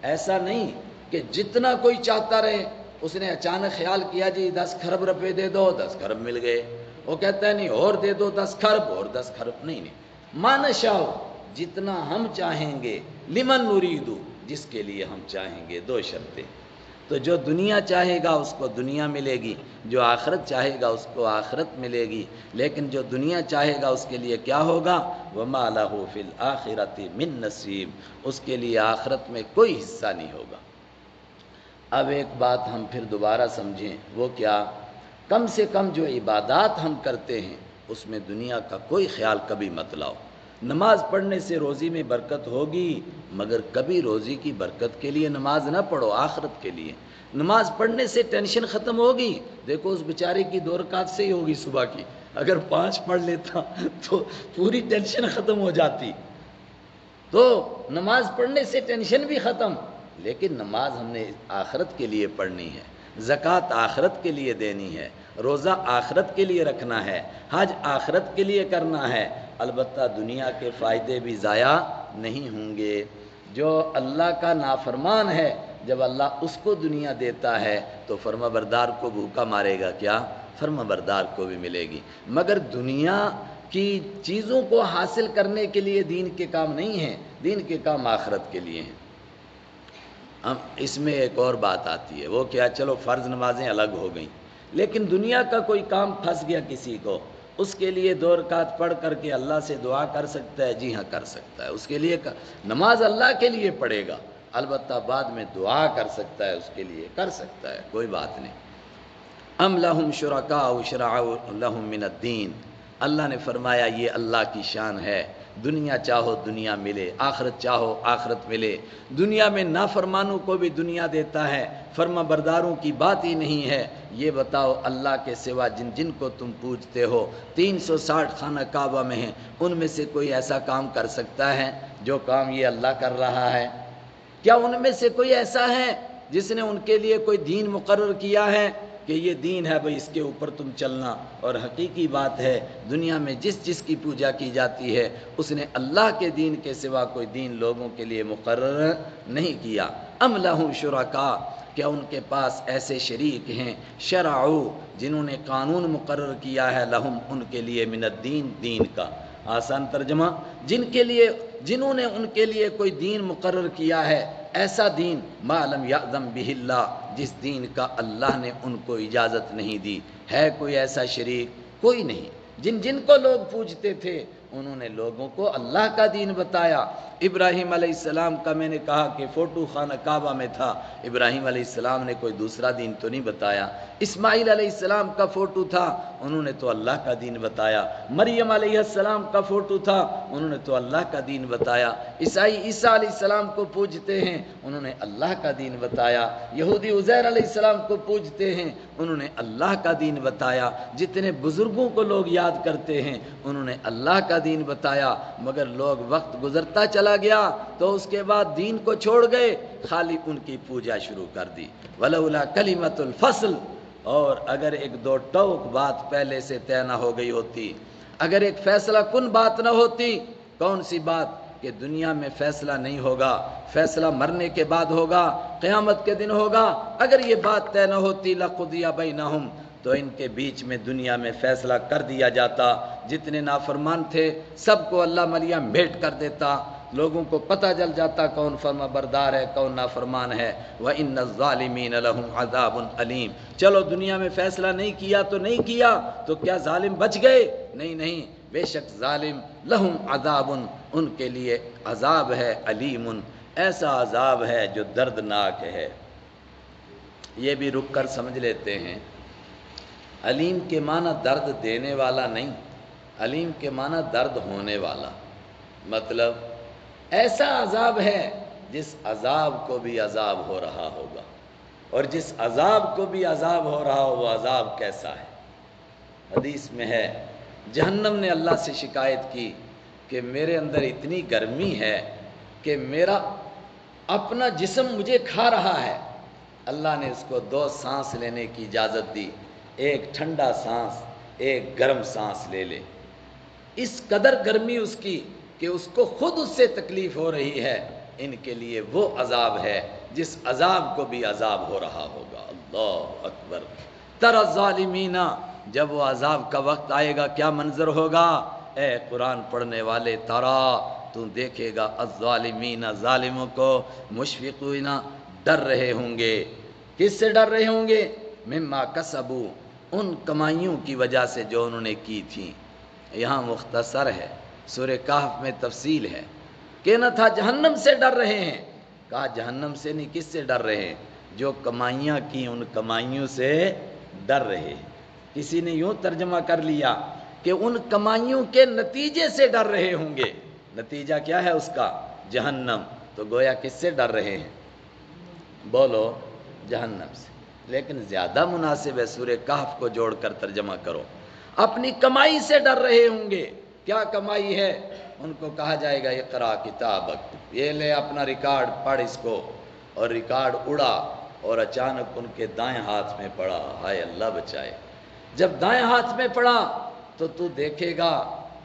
ایسا نہیں کہ جتنا کوئی چاہتا رہے، اس نے اچانک خیال کیا جی 10 کھرب روپے دے دو، 10 کھرب مل گئے، وہ کہتا ہے نہیں اور دے دو 10 کھرب اور 10 کھرب، نہیں۔ ما نشاء، جتنا ہم چاہیں گے، لمن نرید، جس کے لیے ہم چاہیں گے، دو شرطیں۔ تو جو دنیا چاہے گا اس کو دنیا ملے گی، جو آخرت چاہے گا اس کو آخرت ملے گی، لیکن جو دنیا چاہے گا اس کے لیے کیا ہوگا؟ وَمَا لَهُ فِي الْآخِرَةِ مِن نَصِیب، اس کے لیے آخرت میں کوئی حصہ نہیں ہوگا۔ اب ایک بات ہم پھر دوبارہ سمجھیں، وہ کیا؟ کم سے کم جو عبادات ہم کرتے ہیں اس میں دنیا کا کوئی خیال کبھی مت لاؤ۔ نماز پڑھنے سے روزی میں برکت ہوگی، مگر کبھی روزی کی برکت کے لیے نماز نہ پڑھو، آخرت کے لیے۔ نماز پڑھنے سے ٹینشن ختم ہوگی، دیکھو اس بیچارے کی 2 رکعت سے ہی ہوگی صبح کی، اگر 5 پڑھ لیتا تو پوری ٹینشن ختم ہو جاتی۔ تو نماز پڑھنے سے ٹینشن بھی ختم، لیکن نماز ہم نے آخرت کے لیے پڑھنی ہے، زکوٰۃ آخرت کے لیے دینی ہے، روزہ آخرت کے لیے رکھنا ہے، حج آخرت کے لیے کرنا ہے، البتہ دنیا کے فائدے بھی ضائع نہیں ہوں گے۔ جو اللہ کا نافرمان ہے، جب اللہ اس کو دنیا دیتا ہے تو فرما بردار کو بھوکا مارے گا کیا؟ فرما بردار کو بھی ملے گی۔ مگر دنیا کی چیزوں کو حاصل کرنے کے لیے دین کے کام نہیں ہیں، دین کے کام آخرت کے لیے ہیں۔ اس میں ایک اور بات آتی ہے، وہ کیا؟ چلو فرض نمازیں الگ ہو گئیں، لیکن دنیا کا کوئی کام پھنس گیا کسی کو، اس کے لیے 2 رکعت پڑھ کر کے اللہ سے دعا کر سکتا ہے؟ جی ہاں کر سکتا ہے۔ اس کے لیے نماز اللہ کے لیے پڑھے گا، البتہ بعد میں دعا کر سکتا ہے، اس کے لیے کر سکتا ہے، کوئی بات نہیں۔ ام لہم شرکاء شرعوا لہم من الدین، اللہ نے فرمایا یہ اللہ کی شان ہے، دنیا چاہو دنیا ملے، آخرت چاہو آخرت ملے۔ دنیا میں نافرمانوں کو بھی دنیا دیتا ہے، فرما برداروں کی بات ہی نہیں ہے۔ یہ بتاؤ اللہ کے سوا جن جن کو تم پوجتے ہو 360 خانہ کعبہ میں ہیں، ان میں سے کوئی ایسا کام کر سکتا ہے جو کام یہ اللہ کر رہا ہے؟ کیا ان میں سے کوئی ایسا ہے جس نے ان کے لیے کوئی دین مقرر کیا ہے کہ یہ دین ہے بھئی اس کے اوپر تم چلنا؟ اور حقیقی بات ہے دنیا میں جس جس کی پوجا کی جاتی ہے اس نے اللہ کے دین کے سوا کوئی دین لوگوں کے لیے مقرر نہیں کیا۔ ام لہم شرکاء، کیا ان کے پاس ایسے شریک ہیں، شرعوا، جنہوں نے قانون مقرر کیا ہے، لہم ان کے لیے، من الدین، دین کا۔ آسان ترجمہ، جنہوں نے ان کے لیے کوئی دین مقرر کیا ہے، ایسا دین ما لم یأذن بہ اللہ، جس دین کا اللہ نے ان کو اجازت نہیں دی۔ ہے کوئی ایسا شریک؟ کوئی نہیں۔ جن کو لوگ پوجتے تھے انہوں نے لوگوں کو اللہ کا دین بتایا۔ ابراہیم علیہ السلام کا میں نے کہا کہ فوٹو خانہ کعبہ میں تھا، ابراہیم علیہ السلام نے کوئی دوسرا دین تو نہیں بتایا۔ اسماعیل علیہ السلام کا فوٹو تھا، انہوں نے تو اللہ کا دین بتایا۔ مریم علیہ السلام کا فوٹو تھا، انہوں نے تو اللہ کا دین بتایا۔ عیسائی عیسیٰ علیہ السلام کو پوجتے ہیں، انہوں نے اللہ کا دین بتایا۔ یہودی عزیر علیہ السلام کو پوجتے ہیں، انہوں نے اللہ کا دین بتایا۔ جتنے بزرگوں کو لوگ یاد کرتے ہیں انہوں نے اللہ کا دین بتایا، مگر لوگ وقت گزرتا چلا گیا تو اس کے بعد دین کو چھوڑ گئے، خالی ان کی پوجا شروع کر دی۔ ولولا کلمۃ الفصل، اور اگر ایک دو ٹوک بات پہلے سے طے نہ ہو گئی ہوتی، اگر ایک فیصلہ کن بات نہ ہوتی، کون سی بات؟ کہ دنیا میں فیصلہ نہیں ہوگا، فیصلہ مرنے کے بعد ہوگا، قیامت کے دن ہوگا، اگر یہ بات طے نہ ہوتی لقضی بینہم، تو ان کے بیچ میں دنیا میں فیصلہ کر دیا جاتا۔ جتنے نافرمان تھے سب کو اللہ ملیا میٹ کر دیتا، لوگوں کو پتہ چل جاتا کون فرما بردار ہے کون نافرمان ہے۔ وَإِنَّ الظَّالِمِينَ لَهُمْ عَذَابٌ أَلِيمٌ۔ چلو دنیا میں فیصلہ نہیں کیا تو نہیں کیا، تو کیا ظالم بچ گئے؟ نہیں، بے شک ظالم لہم عذاب، ان کے لیے عذاب ہے، علیم، ایسا عذاب ہے جو دردناک ہے۔ یہ بھی رک کر سمجھ لیتے ہیں، علیم کے معنی درد دینے والا نہیں، علیم کے معنی درد ہونے والا، مطلب ایسا عذاب ہے جس عذاب کو بھی عذاب ہو رہا ہوگا، اور جس عذاب کو بھی عذاب ہو رہا ہو وہ عذاب کیسا ہے۔ حدیث میں ہے جہنم نے اللہ سے شکایت کی کہ میرے اندر اتنی گرمی ہے کہ میرا اپنا جسم مجھے کھا رہا ہے۔ اللہ نے اس کو دو سانس لینے کی اجازت دی، ایک ٹھنڈا سانس ایک گرم سانس لے لے۔ اس قدر گرمی اس کی کہ اس کو خود اس سے تکلیف ہو رہی ہے، ان کے لیے وہ عذاب ہے جس عذاب کو بھی عذاب ہو رہا ہوگا۔ اللہ اکبر۔ تر الظالمین، جب وہ عذاب کا وقت آئے گا کیا منظر ہوگا؟ اے قرآن پڑھنے والے، ترا تو دیکھے گا الظالمین، ظالموں کو، مشفقین، ڈر رہے ہوں گے۔ کس سے ڈر رہے ہوں گے؟ مما کسبوا، ان کمائیوں کی وجہ سے جو انہوں نے کی تھیں۔ یہاں مختصر ہے، سورہ کہف میں تفصیل ہے۔ کہنا تھا جہنم سے ڈر رہے ہیں، کہا جہنم سے نہیں، کس سے ڈر رہے ہیں؟ جو کمائیاں کی ان کمائیوں سے ڈر رہے۔ کسی نے یوں ترجمہ کر لیا کہ ان کمائیوں کے نتیجے سے ڈر رہے ہوں گے۔ نتیجہ کیا ہے اس کا؟ جہنم۔ تو گویا کس سے ڈر رہے ہیں؟ بولو، جہنم سے۔ لیکن زیادہ مناسب ہے سورہ کہف کو جوڑ کر ترجمہ کرو، اپنی کمائی سے ڈر رہے ہوں گے۔ کیا کمائی ہے؟ ان کو کہا جائے گا اقرا کتابک، یہ لے اپنا ریکارڈ پڑھ اس کو، اور ریکارڈ اڑا اور اچانک ان کے دائیں ہاتھ میں پڑا۔ ہائے اللہ بچائے۔ جب دائیں ہاتھ میں پڑا تو دیکھے گا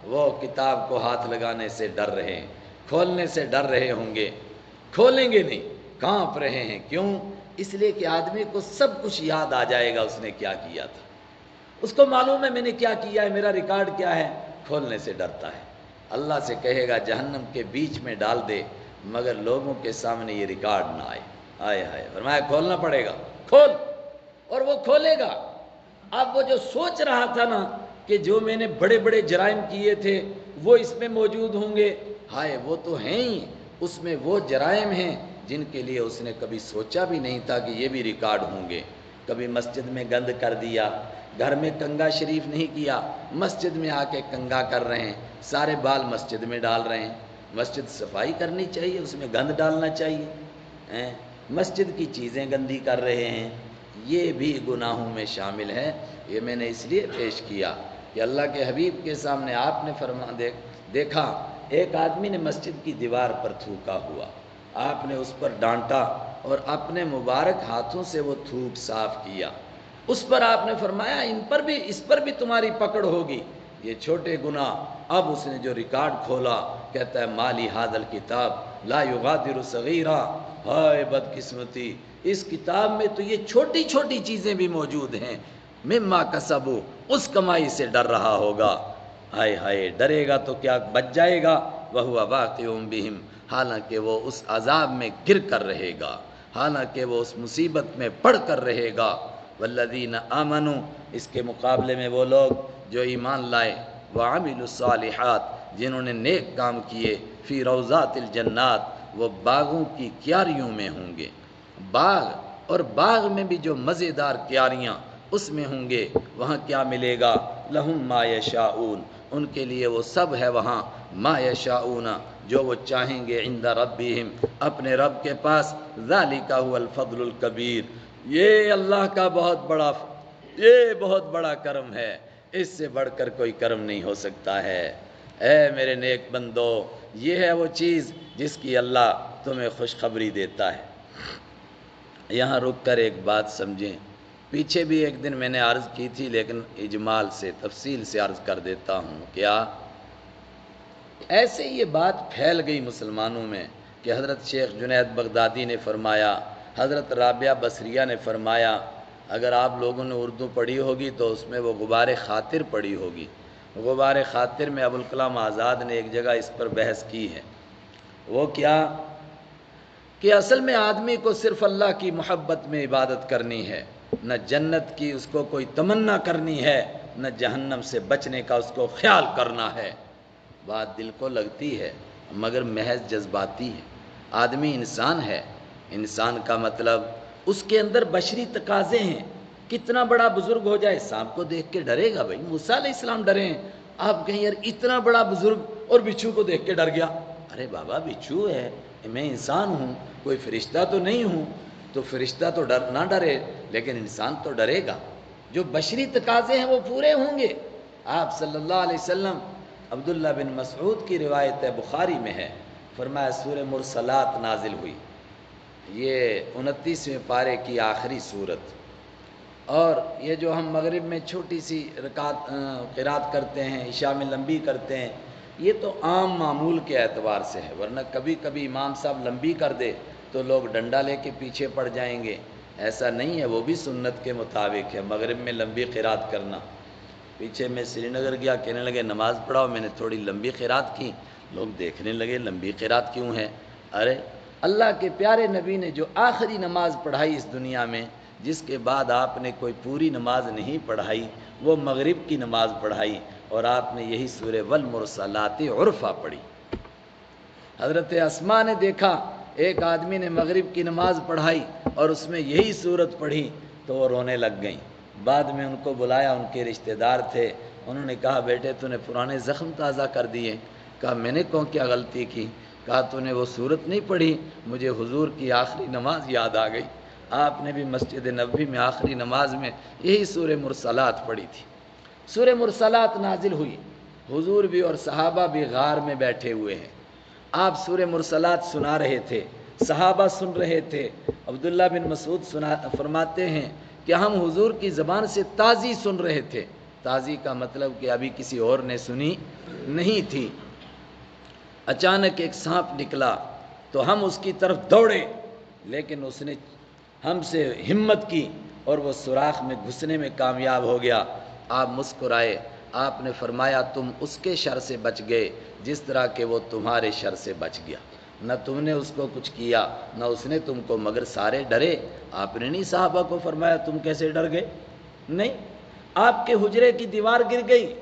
وہ کتاب کو ہاتھ لگانے سے ڈر رہے ہیں، کھولنے سے ڈر رہے ہوں گے، کھولیں گے نہیں، کانپ رہے ہیں۔ کیوں؟ اس لیے کہ آدمی کو سب کچھ یاد آ جائے گا اس نے کیا کیا تھا، اس کو معلوم ہے میں نے کیا کیا ہے، میرا ریکارڈ کیا ہے، کھولنے سے ڈرتا ہے۔ اللہ سے کہے گا جہنم کے بیچ میں ڈال دے مگر لوگوں کے سامنے یہ ریکارڈ نہ آئے۔ آئے ہائے، فرمایا کھولنا پڑے گا، کھول، اور وہ کھولے گا۔ اب وہ جو سوچ رہا تھا نا کہ جو میں نے بڑے بڑے جرائم کیے تھے وہ اس میں موجود ہوں گے، ہائے وہ تو ہیں ہی، اس میں وہ جرائم ہیں جن کے لیے اس نے کبھی سوچا بھی نہیں تھا کہ یہ بھی ریکارڈ ہوں گے۔ کبھی مسجد میں گند کر دیا، گھر میں کنگا شریف نہیں کیا، مسجد میں آ کے کنگا کر رہے ہیں، سارے بال مسجد میں ڈال رہے ہیں۔ مسجد صفائی کرنی چاہیے، اس میں گند ڈالنا چاہیے، مسجد کی چیزیں گندی کر رہے ہیں، یہ بھی گناہوں میں شامل ہے۔ یہ میں نے اس لیے پیش کیا کہ اللہ کے حبیب کے سامنے آپ نے دیکھا ایک آدمی نے مسجد کی دیوار پر تھوکا ہوا، آپ نے اس پر ڈانٹا اور اپنے مبارک ہاتھوں سے وہ تھوک صاف کیا۔ اس پر آپ نے فرمایا اس پر بھی تمہاری پکڑ ہوگی، یہ چھوٹے گناہ۔ اب اس نے جو ریکارڈ کھولا، کہتا ہے مالی ھذا الکتاب لا یغادر صغیرہ، ہائے بدقسمتی، اس کتاب میں تو یہ چھوٹی چھوٹی چیزیں بھی موجود ہیں۔ مما کسبوا، اس کمائی سے ڈر رہا ہوگا۔ ہائے ہائے، ڈرے گا تو کیا بچ جائے گا؟ وَهُوَ وَاقِعٌ بِهِمْ، حالانکہ وہ اس عذاب میں گر کر رہے گا، حالانکہ وہ اس مصیبت میں پڑ کر رہے گا۔ والذین آمنوا، اس کے مقابلے میں وہ لوگ جو ایمان لائے، وعملوا الصالحات، جنہوں نے نیک کام کیے، فی روضات الجنات، وہ باغوں کی کیاریوں میں ہوں گے۔ باغ، اور باغ میں بھی جو مزیدار کیاریاں اس میں ہوں گے، وہاں کیا ملے گا؟ لہم ما یشاؤون، ان کے لیے وہ سب ہے وہاں، ما یشاؤون، جو وہ چاہیں گے، عند ربہم، اپنے رب کے پاس، ذالک هو الفضل الکبیر، یہ اللہ کا بہت بڑا کرم ہے، اس سے بڑھ کر کوئی کرم نہیں ہو سکتا ہے۔ اے میرے نیک بندو، یہ ہے وہ چیز جس کی اللہ تمہیں خوشخبری دیتا ہے۔ یہاں رک کر ایک بات سمجھیں، پیچھے بھی ایک دن میں نے عرض کی تھی، لیکن اجمال سے، تفصیل سے عرض کر دیتا ہوں۔ کیا ایسے یہ بات پھیل گئی مسلمانوں میں کہ حضرت شیخ جنید بغدادی نے فرمایا، حضرت رابعہ بصریہ نے فرمایا، اگر آپ لوگوں نے اردو پڑھی ہوگی تو اس میں وہ غبار خاطر پڑھی ہوگی۔ غبار خاطر میں ابوالکلام آزاد نے ایک جگہ اس پر بحث کی ہے۔ وہ کیا کہ اصل میں آدمی کو صرف اللہ کی محبت میں عبادت کرنی ہے، نہ جنت کی اس کو کوئی تمنا کرنی ہے، نہ جہنم سے بچنے کا اس کو خیال کرنا ہے۔ بات دل کو لگتی ہے مگر محض جذباتی ہے۔ آدمی انسان ہے، انسان کا مطلب اس کے اندر بشری تقاضے ہیں۔ کتنا بڑا بزرگ ہو جائے، سانپ کو دیکھ کے ڈرے گا بھائی، موسیٰ علیہ السلام ڈرے ہیں، آپ کہیں یار اتنا بڑا بزرگ اور بچھو کو دیکھ کے ڈر گیا، ارے بابا بچھو ہے، میں انسان ہوں، کوئی فرشتہ تو نہیں ہوں، تو فرشتہ تو نہ ڈرے لیکن انسان تو ڈرے گا۔ جو بشری تقاضے ہیں وہ پورے ہوں گے۔ آپ صلی اللہ علیہ وسلم، عبداللہ بن مسعود کی روایت ہے، بخاری میں ہے، فرمایا سورہ مرسلات نازل ہوئی، یہ 29ویں پارے کی آخری صورت، اور یہ جو ہم مغرب میں چھوٹی سی قرات کرتے ہیں، عشاء میں لمبی کرتے ہیں، یہ تو عام معمول کے اعتبار سے ہے، ورنہ کبھی کبھی امام صاحب لمبی کر دے تو لوگ ڈنڈا لے کے پیچھے پڑ جائیں گے، ایسا نہیں ہے، وہ بھی سنت کے مطابق ہے مغرب میں لمبی قرات کرنا۔ پیچھے میں سری نگر گیا، کہنے لگے نماز پڑھاؤ، میں نے تھوڑی لمبی قرات کی، لوگ دیکھنے لگے لمبی قرات کیوں ہے؟ ارے اللہ کے پیارے نبی نے جو آخری نماز پڑھائی اس دنیا میں، جس کے بعد آپ نے کوئی پوری نماز نہیں پڑھائی، وہ مغرب کی نماز پڑھائی، اور آپ نے یہی سورہ والمرسلات عرفا پڑھی۔ حضرت اسماء نے دیکھا ایک آدمی نے مغرب کی نماز پڑھائی اور اس میں یہی صورت پڑھی تو وہ رونے لگ گئیں۔ بعد میں ان کو بلایا، ان کے رشتہ دار تھے، انہوں نے کہا بیٹے تو نے پرانے زخم تازہ کر دیے۔ کہا میں نے کون کیا غلطی کی؟ کہا تو نے وہ صورت نہیں پڑھی، مجھے حضور کی آخری نماز یاد آ گئی، آپ نے بھی مسجد نبوی میں آخری نماز میں یہی سورہ مرسلات پڑھی تھی۔ سورہ مرسلات نازل ہوئی، حضور بھی اور صحابہ بھی غار میں بیٹھے ہوئے ہیں، آپ سورہ مرسلات سنا رہے تھے، صحابہ سن رہے تھے۔ عبداللہ بن مسعود فرماتے ہیں کہ ہم حضور کی زبان سے تازی سن رہے تھے، تازی کا مطلب کہ ابھی کسی اور نے سنی نہیں تھی۔ اچانک ایک سانپ نکلا تو ہم اس کی طرف دوڑے، لیکن اس نے ہم سے ہمت کی اور وہ سوراخ میں گھسنے میں کامیاب ہو گیا۔ آپ مسکرائے، آپ نے فرمایا تم اس کے شر سے بچ گئے جس طرح کہ وہ تمہارے شر سے بچ گیا، نہ تم نے اس کو کچھ کیا نہ اس نے تم کو، مگر سارے ڈرے۔ آپ نے نہیں صحابہ کو فرمایا تم کیسے ڈر گئے؟ نہیں، آپ کے حجرے کی دیوار گر گئی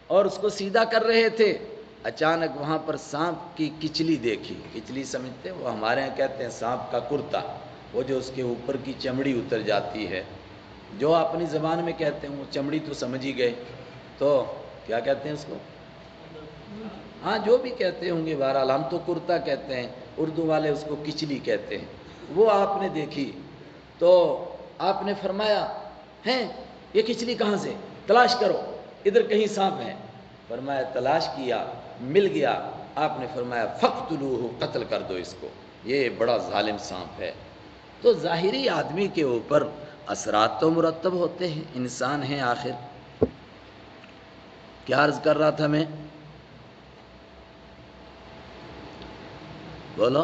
اور اس کو سیدھا کر رہے تھے، اچانک وہاں پر سانپ کی کچلی دیکھی۔ کچلی سمجھتے ہیں؟ وہ ہمارے یہاں کہتے ہیں سانپ کا کرتا، وہ جو اس کے اوپر کی چمڑی اتر جاتی ہے، جو اپنی زبان میں کہتے ہیں وہ چمڑی تو سمجھ ہی گئے، تو کیا کہتے ہیں اس کو؟ ہاں جو بھی کہتے ہوں گے، بہرحال ہم تو کرتا کہتے ہیں، اردو والے اس کو کچلی کہتے ہیں۔ وہ آپ نے دیکھی تو آپ نے فرمایا ہیں یہ کچلی کہاں سے؟ تلاش کرو، ادھر کہیں سانپ ہے۔ فرمایا تلاش کیا، مل گیا۔ آپ نے فرمایا فقتلوہ، قتل کر دو اس کو، یہ بڑا ظالم سانپ ہے۔ تو ظاہری آدمی کے اوپر اثرات تو مرتب ہوتے ہیں، انسان ہیں آخر۔ کیا عرض کر رہا تھا میں؟ بولو۔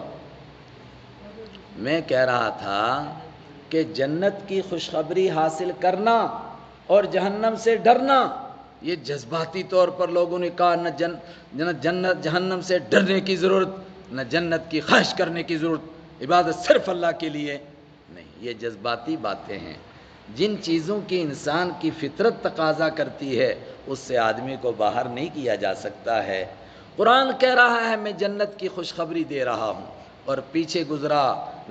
میں کہہ رہا تھا کہ جنت کی خوشخبری حاصل کرنا اور جہنم سے ڈرنا، یہ جذباتی طور پر لوگوں نے کہا نہ جنت جہنم سے ڈرنے کی ضرورت، نہ جنت کی خواہش کرنے کی ضرورت، عبادت صرف اللہ کے لیے نہیں، یہ جذباتی باتیں ہیں۔ جن چیزوں کی انسان کی فطرت تقاضا کرتی ہے اس سے آدمی کو باہر نہیں کیا جا سکتا ہے۔ قرآن کہہ رہا ہے میں جنت کی خوشخبری دے رہا ہوں، اور پیچھے گزرا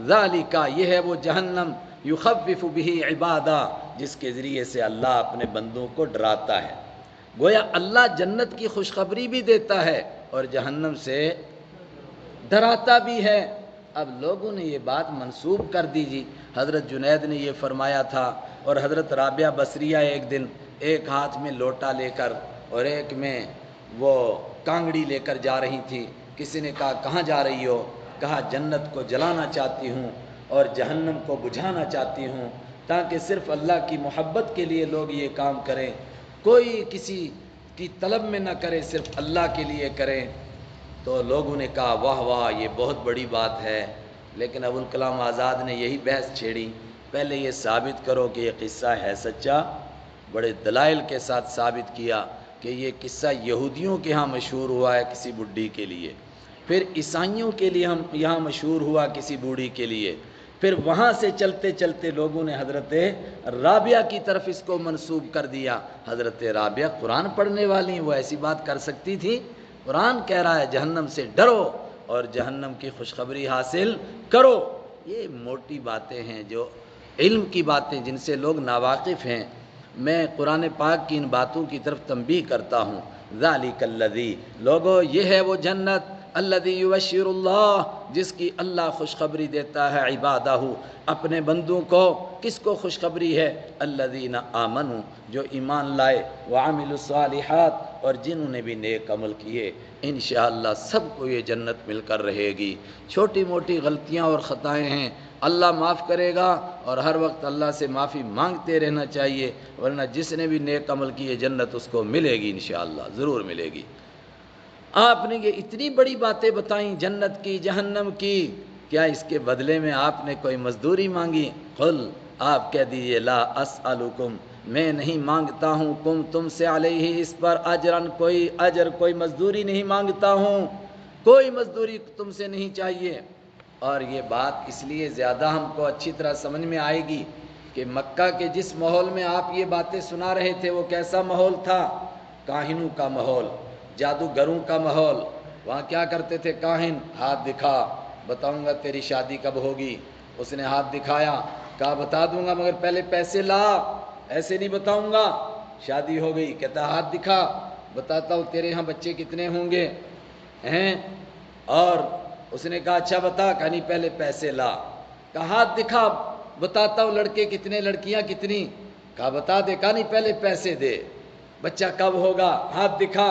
ذالک، یہ ہے وہ جہنم، یخوف بہ عبادہ، جس کے ذریعے سے اللہ اپنے بندوں کو ڈراتا ہے۔ گویا اللہ جنت کی خوشخبری بھی دیتا ہے اور جہنم سے ڈراتا بھی ہے۔ اب لوگوں نے یہ بات منسوب کر دی جی، حضرت جنید نے یہ فرمایا تھا، اور حضرت رابعہ بصریہ ایک دن ایک ہاتھ میں لوٹا لے کر اور ایک میں وہ کانگڑی لے کر جا رہی تھی۔ کسی نے کہا کہاں جا رہی ہو؟ کہا جنت کو جلانا چاہتی ہوں اور جہنم کو بجھانا چاہتی ہوں، تاکہ صرف اللہ کی محبت کے لیے لوگ یہ کام کریں، کوئی کسی کی طلب میں نہ کرے، صرف اللہ کے لیے کریں۔ تو لوگوں نے کہا واہ واہ، یہ بہت بڑی بات ہے۔ لیکن ابوالکلام آزاد نے یہی بحث چھیڑی، پہلے یہ ثابت کرو کہ یہ قصہ ہے سچا۔ بڑے دلائل کے ساتھ ثابت کیا کہ یہ قصہ یہودیوں کے ہاں مشہور ہوا ہے کسی بڈھی کے لیے، پھر عیسائیوں کے لیے ہم یہاں مشہور ہوا کسی بوڑھی کے لیے، پھر وہاں سے چلتے چلتے لوگوں نے حضرت رابعہ کی طرف اس کو منسوب کر دیا۔ حضرت رابعہ قرآن پڑھنے والی، وہ ایسی بات کر سکتی تھی؟ قرآن کہہ رہا ہے جہنم سے ڈرو اور جہنم کی خوشخبری حاصل کرو۔ یہ موٹی باتیں ہیں، جو علم کی باتیں جن سے لوگ ناواقف ہیں۔ میں قرآن پاک کی ان باتوں کی طرف تنبیہ کرتا ہوں۔ ذالک الذی، لوگو یہ ہے وہ جنت، الذی یبشر اللہ، جس کی اللہ خوشخبری دیتا ہے عبادہ، اپنے بندوں کو۔ کس کو خوشخبری ہے؟ الذین آمنوا، جو ایمان لائے، وعملوا الصالحات، اور جنہوں نے بھی نیک عمل کیے، انشاءاللہ سب کو یہ جنت مل کر رہے گی۔ چھوٹی موٹی غلطیاں اور خطائیں ہیں، اللہ معاف کرے گا، اور ہر وقت اللہ سے معافی مانگتے رہنا چاہیے، ورنہ جس نے بھی نیک عمل کیے جنت اس کو ملے گی، انشاءاللہ ضرور ملے گی۔ آپ نے یہ اتنی بڑی باتیں بتائیں جنت کی، جہنم کی، کیا اس کے بدلے میں آپ نے کوئی مزدوری مانگی؟ قل، آپ کہہ دیجئے لا اسألکم، میں نہیں مانگتا ہوں تم سے علیہ، اس پر اجرن، کوئی اجر، کوئی مزدوری نہیں مانگتا ہوں، کوئی مزدوری تم سے نہیں چاہیے۔ اور یہ بات اس لیے زیادہ ہم کو اچھی طرح سمجھ میں آئے گی کہ مکہ کے جس ماحول میں آپ یہ باتیں سنا رہے تھے وہ کیسا ماحول تھا؟ کاہنوں کا ماحول، جادوگروں کا ماحول۔ وہاں کیا کرتے تھے کاہن؟ ہاتھ دکھا، بتاؤں گا تیری شادی کب ہوگی۔ اس نے ہاتھ دکھایا، کہا بتا دوں گا مگر پہلے پیسے لا، ایسے نہیں بتاؤں گا۔ شادی ہو گئی، کہتا ہاتھ دکھا، بتاتا ہوں تیرے ہاں بچے کتنے ہوں گے ہیں۔ اور اس نے کہا اچھا بتا، کہا نہیں پہلے پیسے لا۔ کہا ہاتھ دکھا، بتاتا ہوں لڑکے کتنے، لڑکیاں کتنی، کہا بتا دے، کہا نہیں پہلے پیسے دے۔ بچہ کب ہوگا؟ ہاتھ دکھا،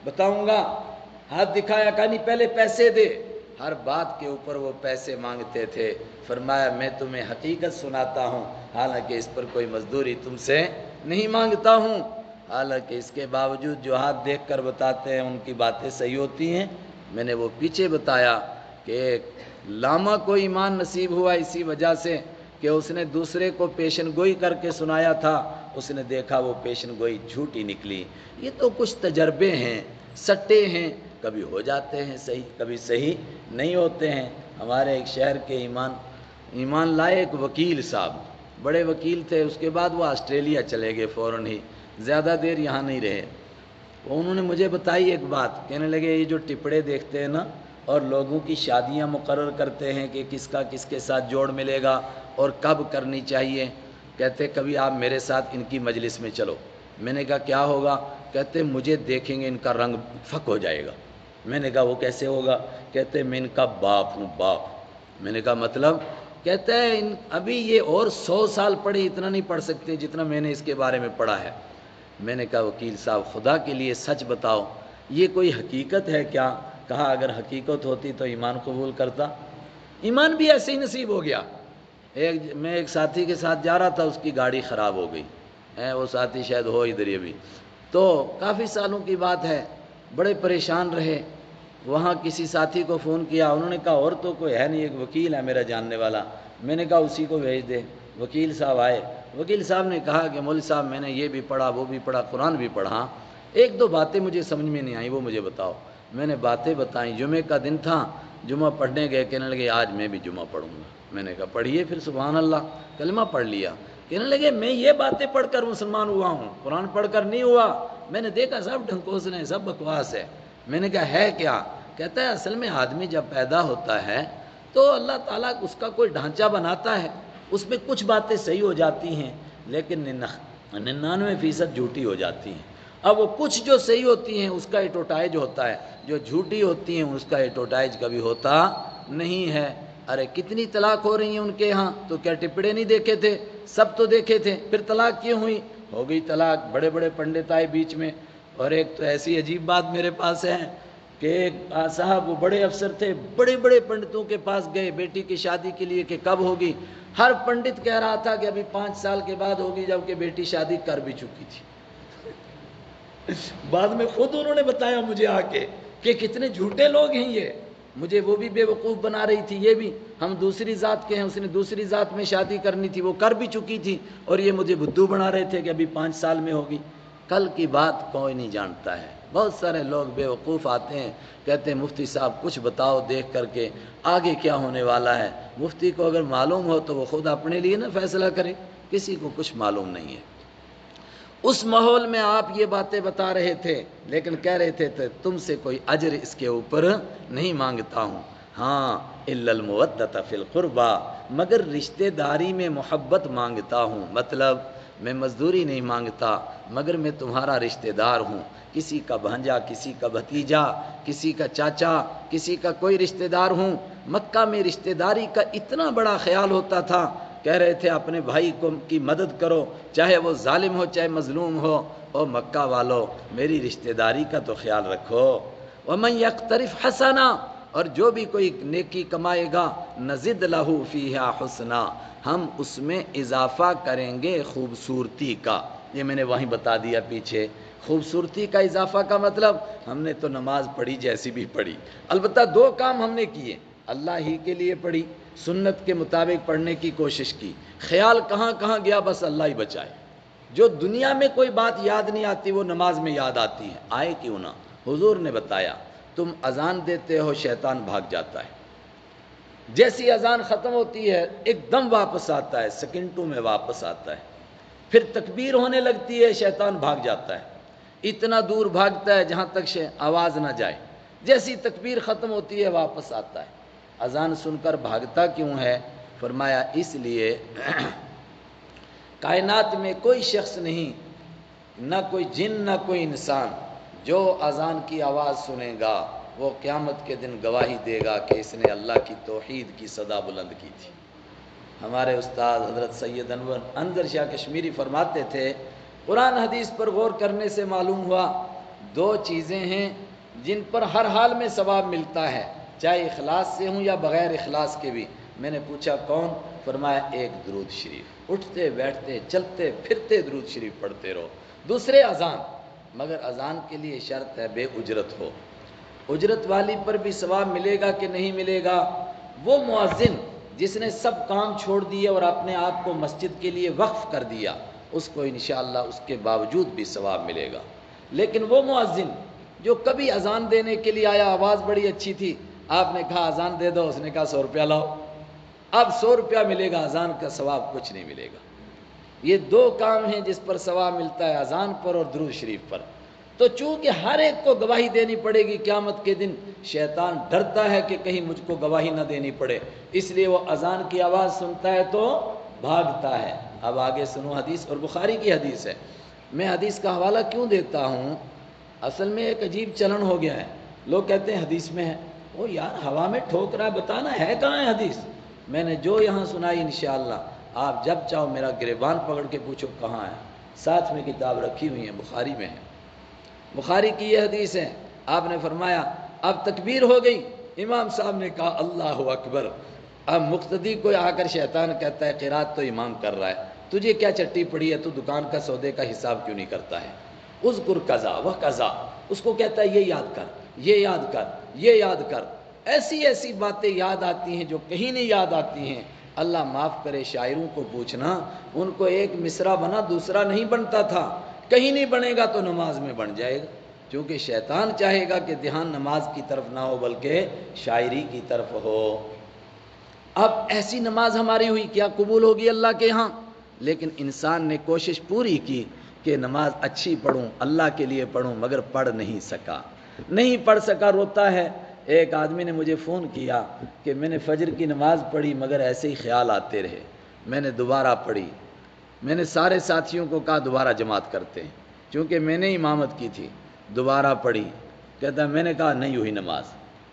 بتاؤں گا۔ ہاتھ دکھایا، کہا نہیں پہلے پیسے دے۔ ہر بات کے اوپر وہ پیسے مانگتے تھے۔ فرمایا میں تمہیں حقیقت سناتا ہوں، حالانکہ اس پر کوئی مزدوری تم سے نہیں مانگتا ہوں۔ حالانکہ اس کے باوجود جو ہاتھ دیکھ کر بتاتے ہیں ان کی باتیں صحیح ہوتی ہیں۔ میں نے وہ پیچھے بتایا کہ ایک لاما کو ایمان نصیب ہوا اسی وجہ سے کہ اس نے دوسرے کو پیشن گوئی کر کے سنایا تھا، اس نے دیکھا وہ پیشن گوئی جھوٹی نکلی۔ یہ تو کچھ تجربے ہیں، سٹے ہیں، کبھی ہو جاتے ہیں صحیح، کبھی صحیح نہیں ہوتے ہیں۔ ہمارے ایک شہر کے ایمان لائے ایک وکیل صاحب، بڑے وکیل تھے، اس کے بعد وہ آسٹریلیا چلے گئے فوراً ہی، زیادہ دیر یہاں نہیں رہے۔ انہوں نے مجھے بتائی ایک بات، کہنے لگے یہ جو ٹپڑے دیکھتے ہیں نا اور لوگوں کی شادیاں مقرر کرتے ہیں کہ کس کا کس کے ساتھ جوڑ ملے گا اور کب کرنی چاہیے، کہتے کبھی آپ میرے ساتھ ان کی مجلس میں چلو۔ میں نے کہا کیا ہوگا؟ کہتے مجھے دیکھیں گے ان کا رنگ پھک ہو جائے گا۔ میں نے کہا وہ کیسے ہوگا؟ کہتے میں ان کا باپ ہوں، باپ۔ میں نے کہا مطلب؟ کہتے ہیں ابھی یہ اور 100 سال پڑھے اتنا نہیں پڑھ سکتے جتنا میں نے اس کے بارے میں پڑھا ہے۔ میں نے کہا وکیل صاحب خدا کے لیے سچ بتاؤ، یہ کوئی حقیقت ہے کیا؟ کہا اگر حقیقت ہوتی تو ایمان قبول کرتا۔ ایمان بھی ایسے ہی نصیب ہو گیا۔ میں ایک ساتھی کے ساتھ جا رہا تھا، اس کی گاڑی خراب ہو گئی، وہ ساتھی شاید ہو ادھر ہی بھی، تو کافی سالوں کی بات ہے، بڑے پریشان رہے۔ وہاں کسی ساتھی کو فون کیا، انہوں نے کہا اور تو کوئی ہے نہیں، ایک وکیل ہے میرا جاننے والا۔ میں نے کہا اسی کو بھیج دے۔ وکیل صاحب آئے، وکیل صاحب نے کہا کہ مولوی صاحب میں نے یہ بھی پڑھا، وہ بھی پڑھا، قرآن بھی پڑھا، ایک دو باتیں مجھے سمجھ میں نہیں آئیں، وہ مجھے بتاؤ۔ میں نے باتیں بتائیں، جمعے کا دن تھا، جمعہ پڑھنے گئے، کہنے لگے آج میں بھی جمعہ پڑھوں گا۔ میں نے کہا پڑھیے پھر، سبحان اللہ، کلمہ پڑھ لیا۔ کہنے لگے میں یہ باتیں پڑھ کر مسلمان ہوا ہوں، قرآن پڑھ کر نہیں ہوا۔ میں نے دیکھا سب ڈھنکوسلے ہیں، سب بکواس ہے۔ میں نے کہا ہے کیا؟ کہتا ہے اصل میں آدمی جب پیدا ہوتا ہے تو اللہ تعالیٰ اس کا کوئی ڈھانچہ بناتا ہے، اس میں کچھ باتیں صحیح ہو جاتی ہیں لیکن 99% جھوٹی ہو جاتی ہیں۔ اب وہ کچھ جو صحیح ہوتی ہیں اس کا ایٹوٹائج ہوتا ہے، جو جھوٹی ہوتی ہیں اس کا ایٹوٹائج کبھی ہوتا نہیں ہے۔ ارے کتنی طلاق ہو رہی ہیں ان کے ہاں، تو کیا ٹپڑے نہیں دیکھے تھے؟ سب تو دیکھے تھے، پھر طلاق کیوں ہوئی؟ ہو گئی طلاق، بڑے بڑے پنڈت آئے بیچ میں۔ اور ایک تو ایسی عجیب بات میرے پاس ہے کہ ایک صاحب وہ بڑے افسر تھے، بڑے بڑے پنڈتوں کے پاس گئے بیٹی کی شادی کے لیے کہ کب ہوگی۔ ہر پنڈت کہہ رہا تھا کہ ابھی 5 سال کے بعد ہوگی، جبکہ بیٹی شادی کر بھی چکی تھی۔ بعد میں خود انہوں نے بتایا مجھے آ کے کہ کتنے جھوٹے لوگ ہیں یہ، مجھے وہ بھی بے وقوف بنا رہی تھی، یہ بھی ہم دوسری ذات کے ہیں، اس نے دوسری ذات میں شادی کرنی تھی، وہ کر بھی چکی تھی، اور یہ مجھے بدھو بنا رہے تھے کہ ابھی 5 سال میں ہوگی۔ کل کی بات کوئی نہیں جانتا ہے۔ بہت سارے لوگ بے وقوف آتے ہیں، کہتے ہیں مفتی صاحب کچھ بتاؤ دیکھ کر کے آگے کیا ہونے والا ہے۔ مفتی کو اگر معلوم ہو تو وہ خود اپنے لیے نہ فیصلہ کرے، کسی کو کچھ معلوم نہیں ہے۔ اس ماحول میں آپ یہ باتیں بتا رہے تھے، لیکن کہہ رہے تھے تم سے کوئی اجر اس کے اوپر نہیں مانگتا ہوں، ہاں الا المودۃ فی القربى، مگر رشتہ داری میں محبت مانگتا ہوں۔ مطلب میں مزدوری نہیں مانگتا، مگر میں تمہارا رشتہ دار ہوں، کسی کا بھانجا، کسی کا بھتیجا، کسی کا چاچا، کسی کا کوئی رشتہ دار ہوں۔ مکہ میں رشتہ داری کا اتنا بڑا خیال ہوتا تھا، کہہ رہے تھے اپنے بھائی کو کی مدد کرو، چاہے وہ ظالم ہو چاہے مظلوم ہو، او مکہ والو میری رشتہ داری کا تو خیال رکھو۔ ومن یقترف حسنا، اور جو بھی کوئی نیکی کمائے گا، نزد لہ فیہا حسنا، ہم اس میں اضافہ کریں گے خوبصورتی کا۔ یہ میں نے وہیں بتا دیا پیچھے، خوبصورتی کا اضافہ کا مطلب ہم نے تو نماز پڑھی جیسی بھی پڑھی، البتہ 2 کام ہم نے کیے، اللہ ہی کے لیے پڑھی، سنت کے مطابق پڑھنے کی کوشش کی، خیال کہاں کہاں گیا بس اللہ ہی بچائے۔ جو دنیا میں کوئی بات یاد نہیں آتی وہ نماز میں یاد آتی ہے، آئے کیوں نہ۔ حضور نے بتایا تم اذان دیتے ہو شیطان بھاگ جاتا ہے، جیسی اذان ختم ہوتی ہے ایک دم واپس آتا ہے، سیکنڈوں میں واپس آتا ہے، پھر تکبیر ہونے لگتی ہے شیطان بھاگ جاتا ہے، اتنا دور بھاگتا ہے جہاں تک آواز نہ جائے، جیسی تکبیر ختم ہوتی ہے واپس آتا ہے۔ اذان سن کر بھاگتا کیوں ہے؟ فرمایا اس لیے کائنات میں کوئی شخص نہیں، نہ کوئی جن نہ کوئی انسان، جو اذان کی آواز سنے گا وہ قیامت کے دن گواہی دے گا کہ اس نے اللہ کی توحید کی صدا بلند کی تھی۔ ہمارے استاد حضرت سید انور شاہ کشمیری فرماتے تھے قرآن حدیث پر غور کرنے سے معلوم ہوا 2 چیزیں ہیں جن پر ہر حال میں ثواب ملتا ہے، چاہے اخلاص سے ہوں یا بغیر اخلاص کے بھی۔ میں نے پوچھا کون؟ فرمایا ایک درود شریف، اٹھتے بیٹھتے چلتے پھرتے درود شریف پڑھتے رہو، دوسرے اذان، مگر اذان کے لیے شرط ہے بے اجرت ہو۔ اجرت والی پر بھی ثواب ملے گا کہ نہیں ملے گا؟ وہ مؤذن جس نے سب کام چھوڑ دیے اور اپنے آپ کو مسجد کے لیے وقف کر دیا، اس کو انشاءاللہ اس کے باوجود بھی ثواب ملے گا۔ لیکن وہ مؤذن جو کبھی اذان دینے کے لیے آیا، آواز بڑی اچھی تھی، آپ نے کہا اذان دے دو، اس نے کہا 100 روپیہ لاؤ، اب 100 روپیہ ملے گا، اذان کا ثواب کچھ نہیں ملے گا۔ یہ 2 کام ہیں جس پر ثواب ملتا ہے، اذان پر اور درود شریف پر۔ تو چونکہ ہر ایک کو گواہی دینی پڑے گی قیامت کے دن، شیطان ڈرتا ہے کہ کہیں مجھ کو گواہی نہ دینی پڑے، اس لیے وہ اذان کی آواز سنتا ہے تو بھاگتا ہے۔ اب آگے سنو حدیث، اور بخاری کی حدیث ہے۔ میں حدیث کا حوالہ کیوں دیتا ہوں؟ اصل میں ایک عجیب چلن ہو گیا ہے، لوگ کہتے ہیں حدیث میں ہے، وہ یار ہوا میں ٹھوک رہا، بتانا ہے کہاں ہے حدیث؟ میں نے جو یہاں سنائی انشاءاللہ آپ جب چاہو میرا گریبان پکڑ کے پوچھو کہاں ہے، ساتھ میں کتاب رکھی ہوئی ہے، بخاری میں ہے۔ بخاری کی یہ حدیث ہے، آپ نے فرمایا اب تکبیر ہو گئی، امام صاحب نے کہا اللہ اکبر، اب مقتدی کو آ کر شیطان کہتا ہے قرات تو امام کر رہا ہے، تجھے کیا چٹی پڑی ہے، تو دکان کا سودے کا حساب کیوں نہیں کرتا ہے؟ اذکر قضا و قضا، اس کو کہتا ہے یہ یاد کر، یہ یاد کر، یہ یاد کر، ایسی ایسی باتیں یاد آتی ہیں جو کہیں نہیں یاد آتی ہیں۔ اللہ معاف کرے شاعروں کو پوچھنا، ان کو ایک مصرع بنا دوسرا نہیں بنتا تھا، کہیں نہیں بنے گا تو نماز میں بن جائے گا، کیونکہ شیطان چاہے گا کہ دھیان نماز کی طرف نہ ہو بلکہ شاعری کی طرف ہو۔ اب ایسی نماز ہماری ہوئی، کیا قبول ہوگی اللہ کے ہاں؟ لیکن انسان نے کوشش پوری کی کہ نماز اچھی پڑھوں، اللہ کے لیے پڑھوں، مگر پڑھ نہیں سکا۔ نہیں پڑھ سکا روتا ہے۔ ایک آدمی نے مجھے فون کیا کہ میں نے فجر کی نماز پڑھی مگر ایسے ہی خیال آتے رہے، میں نے دوبارہ پڑھی۔ میں نے سارے ساتھیوں کو کہا دوبارہ جماعت کرتے ہیں، چونکہ میں نے امامت کی تھی۔ دوبارہ پڑھی، کہتا میں نے کہا نہیں ہوئی نماز۔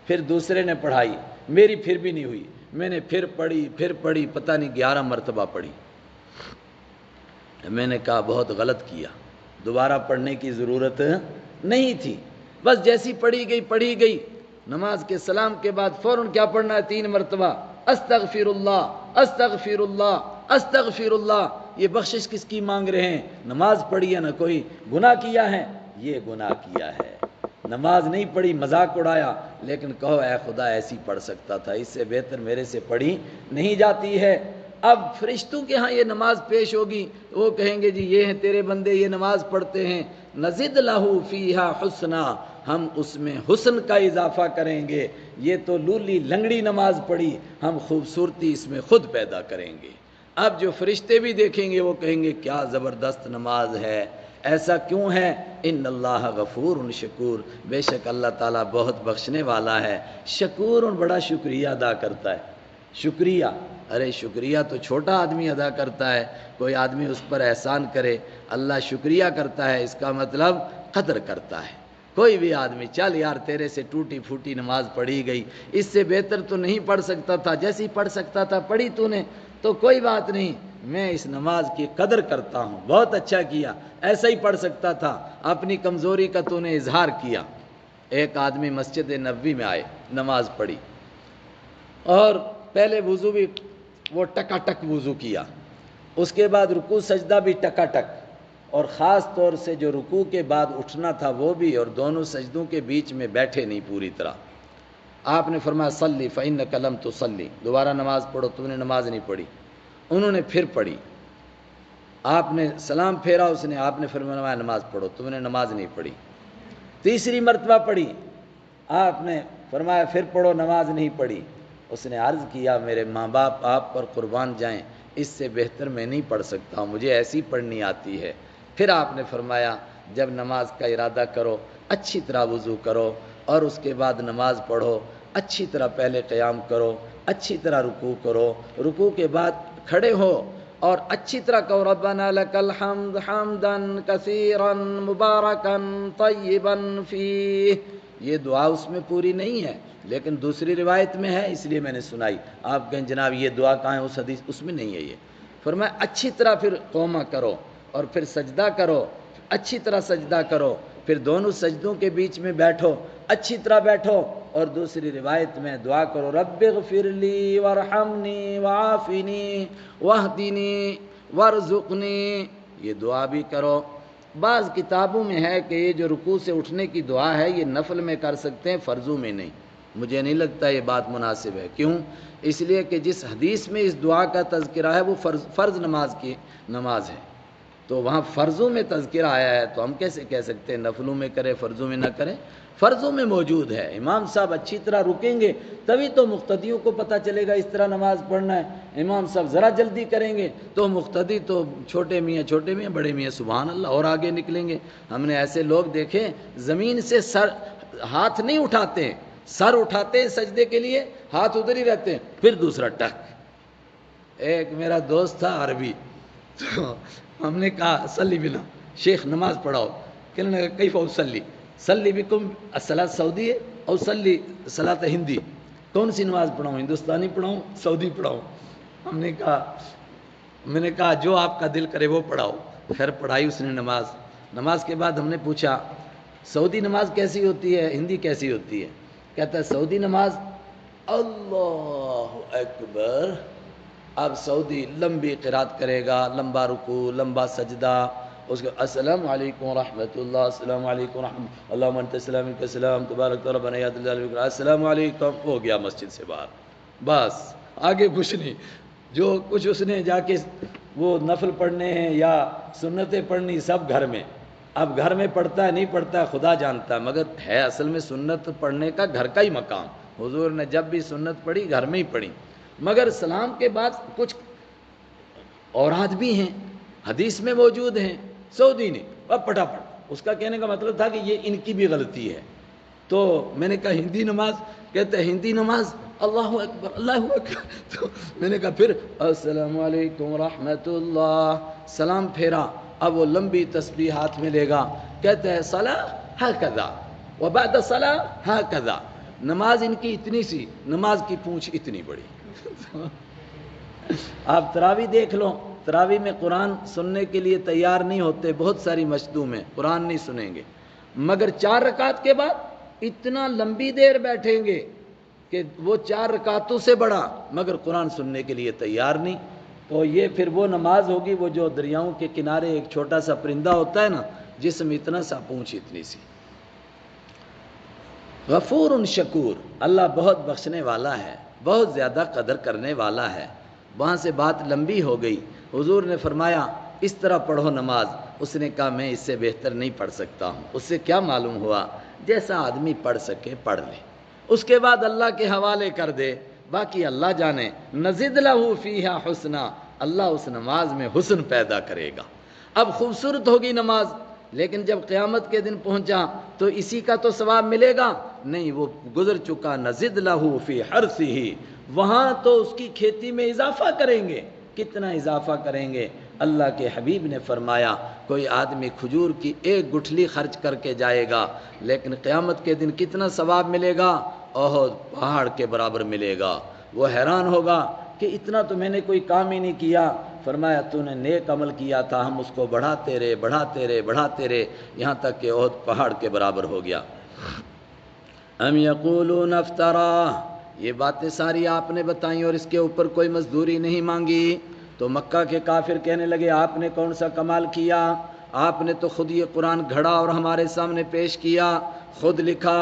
پھر دوسرے نے پڑھائی، میری پھر بھی نہیں ہوئی۔ میں نے پھر پڑھی، پتہ نہیں 11 مرتبہ پڑھی۔ میں نے کہا بہت غلط کیا، دوبارہ پڑھنے کی ضرورت نہیں تھی، بس جیسی پڑھی گئی۔ نماز کے سلام کے بعد فوراً کیا پڑھنا ہے؟ 3 مرتبہ استغفر اللہ، استغفر اللہ، استغفر اللہ۔ یہ بخشش کس کی مانگ رہے ہیں؟ نماز پڑھی ہے نہ کوئی گناہ کیا ہے؟ یہ گناہ کیا ہے، نماز نہیں پڑھی، مذاق اڑایا، لیکن کہو اے خدا ایسی پڑھ سکتا تھا، اس سے بہتر میرے سے پڑھی نہیں جاتی ہے۔ اب فرشتوں کے ہاں یہ نماز پیش ہوگی، وہ کہیں گے جی یہ ہیں تیرے بندے، یہ نماز پڑھتے ہیں، نزد لہو فیہا حسنا، ہم اس میں حسن کا اضافہ کریں گے۔ یہ تو لولی لنگڑی نماز پڑھی، ہم خوبصورتی اس میں خود پیدا کریں گے۔ اب جو فرشتے بھی دیکھیں گے وہ کہیں گے کیا زبردست نماز ہے، ایسا کیوں ہے؟ ان اللہ غفور شکور، بے شک اللہ تعالیٰ بہت بخشنے والا ہے، شکور، بڑا شکریہ ادا کرتا ہے۔ شکریہ، ارے شکریہ تو چھوٹا آدمی ادا کرتا ہے، کوئی آدمی اس پر احسان کرے، اللہ شکریہ کرتا ہے، اس کا مطلب قدر کرتا ہے۔ کوئی بھی آدمی چل یار تیرے سے ٹوٹی پھوٹی نماز پڑھی گئی، اس سے بہتر تو نہیں پڑھ سکتا تھا، جیسی پڑھ سکتا تھا پڑھی تو نے، تو کوئی بات نہیں، میں اس نماز کی قدر کرتا ہوں، بہت اچھا کیا، ایسا ہی پڑھ سکتا تھا، اپنی کمزوری کا تو نے اظہار کیا۔ ایک آدمی مسجد نبوی میں آئے، نماز پڑھی، اور پہلے وضو بھی وہ ٹکا ٹک وضو کیا، اس کے بعد رکوع سجدہ بھی ٹکا ٹک، اور خاص طور سے جو رکوع کے بعد اٹھنا تھا وہ بھی، اور دونوں سجدوں کے بیچ میں بیٹھے نہیں پوری طرح۔ آپ نے فرمایا صلی فإنک لم تصلی، دوبارہ نماز پڑھو، تو نے نماز نہیں پڑھی۔ انہوں نے پھر پڑھی، آپ نے سلام پھیرا، اس نے، آپ نے فرمایا نماز پڑھو، تم نے نماز نہیں پڑھی۔ تیسری مرتبہ پڑھی، آپ نے فرمایا پھر پڑھو، نماز نہیں پڑھی۔ اس نے عرض کیا میرے ماں باپ آپ پر قربان جائیں، اس سے بہتر میں نہیں پڑھ سکتا ہوں، مجھے ایسی پڑھنی آتی ہے۔ پھر آپ نے فرمایا جب نماز کا ارادہ کرو اچھی طرح وضو کرو، اور اس کے بعد نماز پڑھو، اچھی طرح پہلے قیام کرو، اچھی طرح رکوع کرو، رکوع کے بعد کھڑے ہو اور اچھی طرح کہو ربنا لک الحمد حمدا کثیرا مبارکا طیبا فیہ۔ یہ دعا اس میں پوری نہیں ہے لیکن دوسری روایت میں ہے، اس لیے میں نے سنائی۔ آپ کہیں جناب یہ دعا کہاں ہے اس حدیث؟ اس میں نہیں ہے یہ۔ فرمایا اچھی طرح پھر قومہ کرو اور پھر سجدہ کرو، اچھی طرح سجدہ کرو، پھر دونوں سجدوں کے بیچ میں بیٹھو، اچھی طرح بیٹھو، اور دوسری روایت میں دعا کرو رب اغفر لی وارحمنی وعافنی واہدنی وارزقنی، یہ دعا بھی کرو۔ بعض کتابوں میں ہے کہ یہ جو رکوع سے اٹھنے کی دعا ہے یہ نفل میں کر سکتے ہیں، فرضوں میں نہیں۔ مجھے نہیں لگتا یہ بات مناسب ہے، کیوں؟ اس لیے کہ جس حدیث میں اس دعا کا تذکرہ ہے وہ فرض نماز کی نماز ہے، تو وہاں فرضوں میں تذکرہ آیا ہے، تو ہم کیسے کہہ سکتے ہیں نفلوں میں کرے فرضوں میں نہ کرے؟ فرضوں میں موجود ہے۔ امام صاحب اچھی طرح رکیں گے تبھی تو مقتدیوں کو پتہ چلے گا اس طرح نماز پڑھنا ہے۔ امام صاحب ذرا جلدی کریں گے تو مقتدی تو چھوٹے میاں بڑے میاں سبحان اللہ اور آگے نکلیں گے۔ ہم نے ایسے لوگ دیکھے زمین سے سر ہاتھ نہیں اٹھاتے ہیں، سر اٹھاتے ہیں سجدے کے لیے، ہاتھ ادھر ہی رہتے ہیں، پھر دوسرا ٹک۔ ایک میرا دوست تھا عربی، تو ہم نے کہا صلی بنا، شیخ نماز پڑھاؤ، کہنے لگا کیف اصلی؟ صلی بکم الصلاۃ سعودی ہے اور صلی صلاۃ ہندی، کون سی نماز پڑھاؤں، ہندوستانی پڑھاؤں سعودی پڑھاؤں؟ میں نے کہا جو آپ کا دل کرے وہ پڑھاؤ۔ خیر پڑھائی اس نے نماز کے بعد ہم نے پوچھا سعودی نماز کیسی ہوتی ہے، ہندی کیسی ہوتی ہے؟ کہتا ہے سعودی نماز اللہ اکبر، اب سعودی لمبی قرات کرے گا، لمبا رکوع، لمبا سجدہ، اس کے السلام علیکم ورحمۃ اللہ، السلام علیکم ورحمۃ اللہ، اللہم انت السلام منک السلام تبارک ربنا یا ذا الجلال والاکرام، السلام علیکم، ہو گیا مسجد سے باہر، بس آگے کچھ نہیں۔ جو کچھ اس نے جا کے وہ نفل پڑھنے ہیں یا سنتیں پڑھنی سب گھر میں، اب گھر میں پڑھتا ہے نہیں پڑھتا ہے خدا جانتا ہے، مگر ہے اصل میں سنت پڑھنے کا گھر کا ہی مقام۔ حضور نے جب بھی سنت پڑھی گھر میں ہی پڑھی، مگر سلام کے بعد کچھ اوراد بھی ہیں حدیث میں موجود ہیں، سعودی نہیں اب پٹافٹ، اس کا کہنے کا مطلب تھا کہ یہ ان کی بھی غلطی ہے، تو میں نے کہا ہندی نماز؟ کہتے ہیں ہندی نماز اللہ اکبر اللہ اکبر. تو میں نے کہا پھر السلام علیکم ورحمۃ اللہ، سلام پھیرا. اب وہ لمبی تسبیح ہاتھ میں لے گا. کہتے ہیں صلاۃ ہکذا وبعد صلاۃ ہکذا. نماز ان کی اتنی سی، نماز کی پونچھ اتنی بڑی. آپ تراویح دیکھ لو، تراویح میں قرآن سننے کے لیے تیار نہیں ہوتے، بہت ساری مشدوں میں قرآن نہیں سنیں گے، مگر 4 رکعت کے بعد اتنا لمبی دیر بیٹھیں گے کہ وہ 4 رکعتوں سے بڑا، مگر قرآن سننے کے لیے تیار نہیں. تو یہ پھر وہ نماز ہوگی وہ جو دریاؤں کے کنارے ایک چھوٹا سا پرندہ ہوتا ہے نا، جسم اتنا سا، پونچھ اتنی سی. غفور شکور، اللہ بہت بخشنے والا ہے، بہت زیادہ قدر کرنے والا ہے. وہاں سے بات لمبی ہو گئی. حضور نے فرمایا اس طرح پڑھو نماز. اس نے کہا میں اس سے بہتر نہیں پڑھ سکتا ہوں. اس سے کیا معلوم ہوا؟ جیسا آدمی پڑھ سکے پڑھ لے، اس کے بعد اللہ کے حوالے کر دے، باقی اللہ جانے. نزد لہ فیہا حسنا، اللہ اس نماز میں حسن پیدا کرے گا. اب خوبصورت ہوگی نماز، لیکن جب قیامت کے دن پہنچا تو اسی کا تو ثواب ملے گا نہیں، وہ گزر چکا. نزد لہ فی حرثہ، وہاں تو اس کی کھیتی میں اضافہ کریں گے. کتنا اضافہ کریں گے؟ اللہ کے حبیب نے فرمایا کوئی آدمی کھجور کی 1 گٹھلی خرچ کر کے جائے گا، لیکن قیامت کے دن کتنا ثواب ملے گا؟ احد پہاڑ کے برابر ملے گا. وہ حیران ہوگا کہ اتنا تو میں نے کوئی کام ہی نہیں کیا. فرمایا تو نے نیک عمل کیا تھا، ہم اس کو بڑھاتے رہے بڑھاتے رہے بڑھاتے رہے یہاں تک کہ احد پہاڑ کے برابر ہو گیا. ام یقولون افترا، یہ باتیں ساری آپ نے بتائیں اور اس کے اوپر کوئی مزدوری نہیں مانگی. تو مکہ کے کافر کہنے لگے آپ نے کون سا کمال کیا؟ آپ نے تو خود یہ قرآن گھڑا اور ہمارے سامنے پیش کیا، خود لکھا.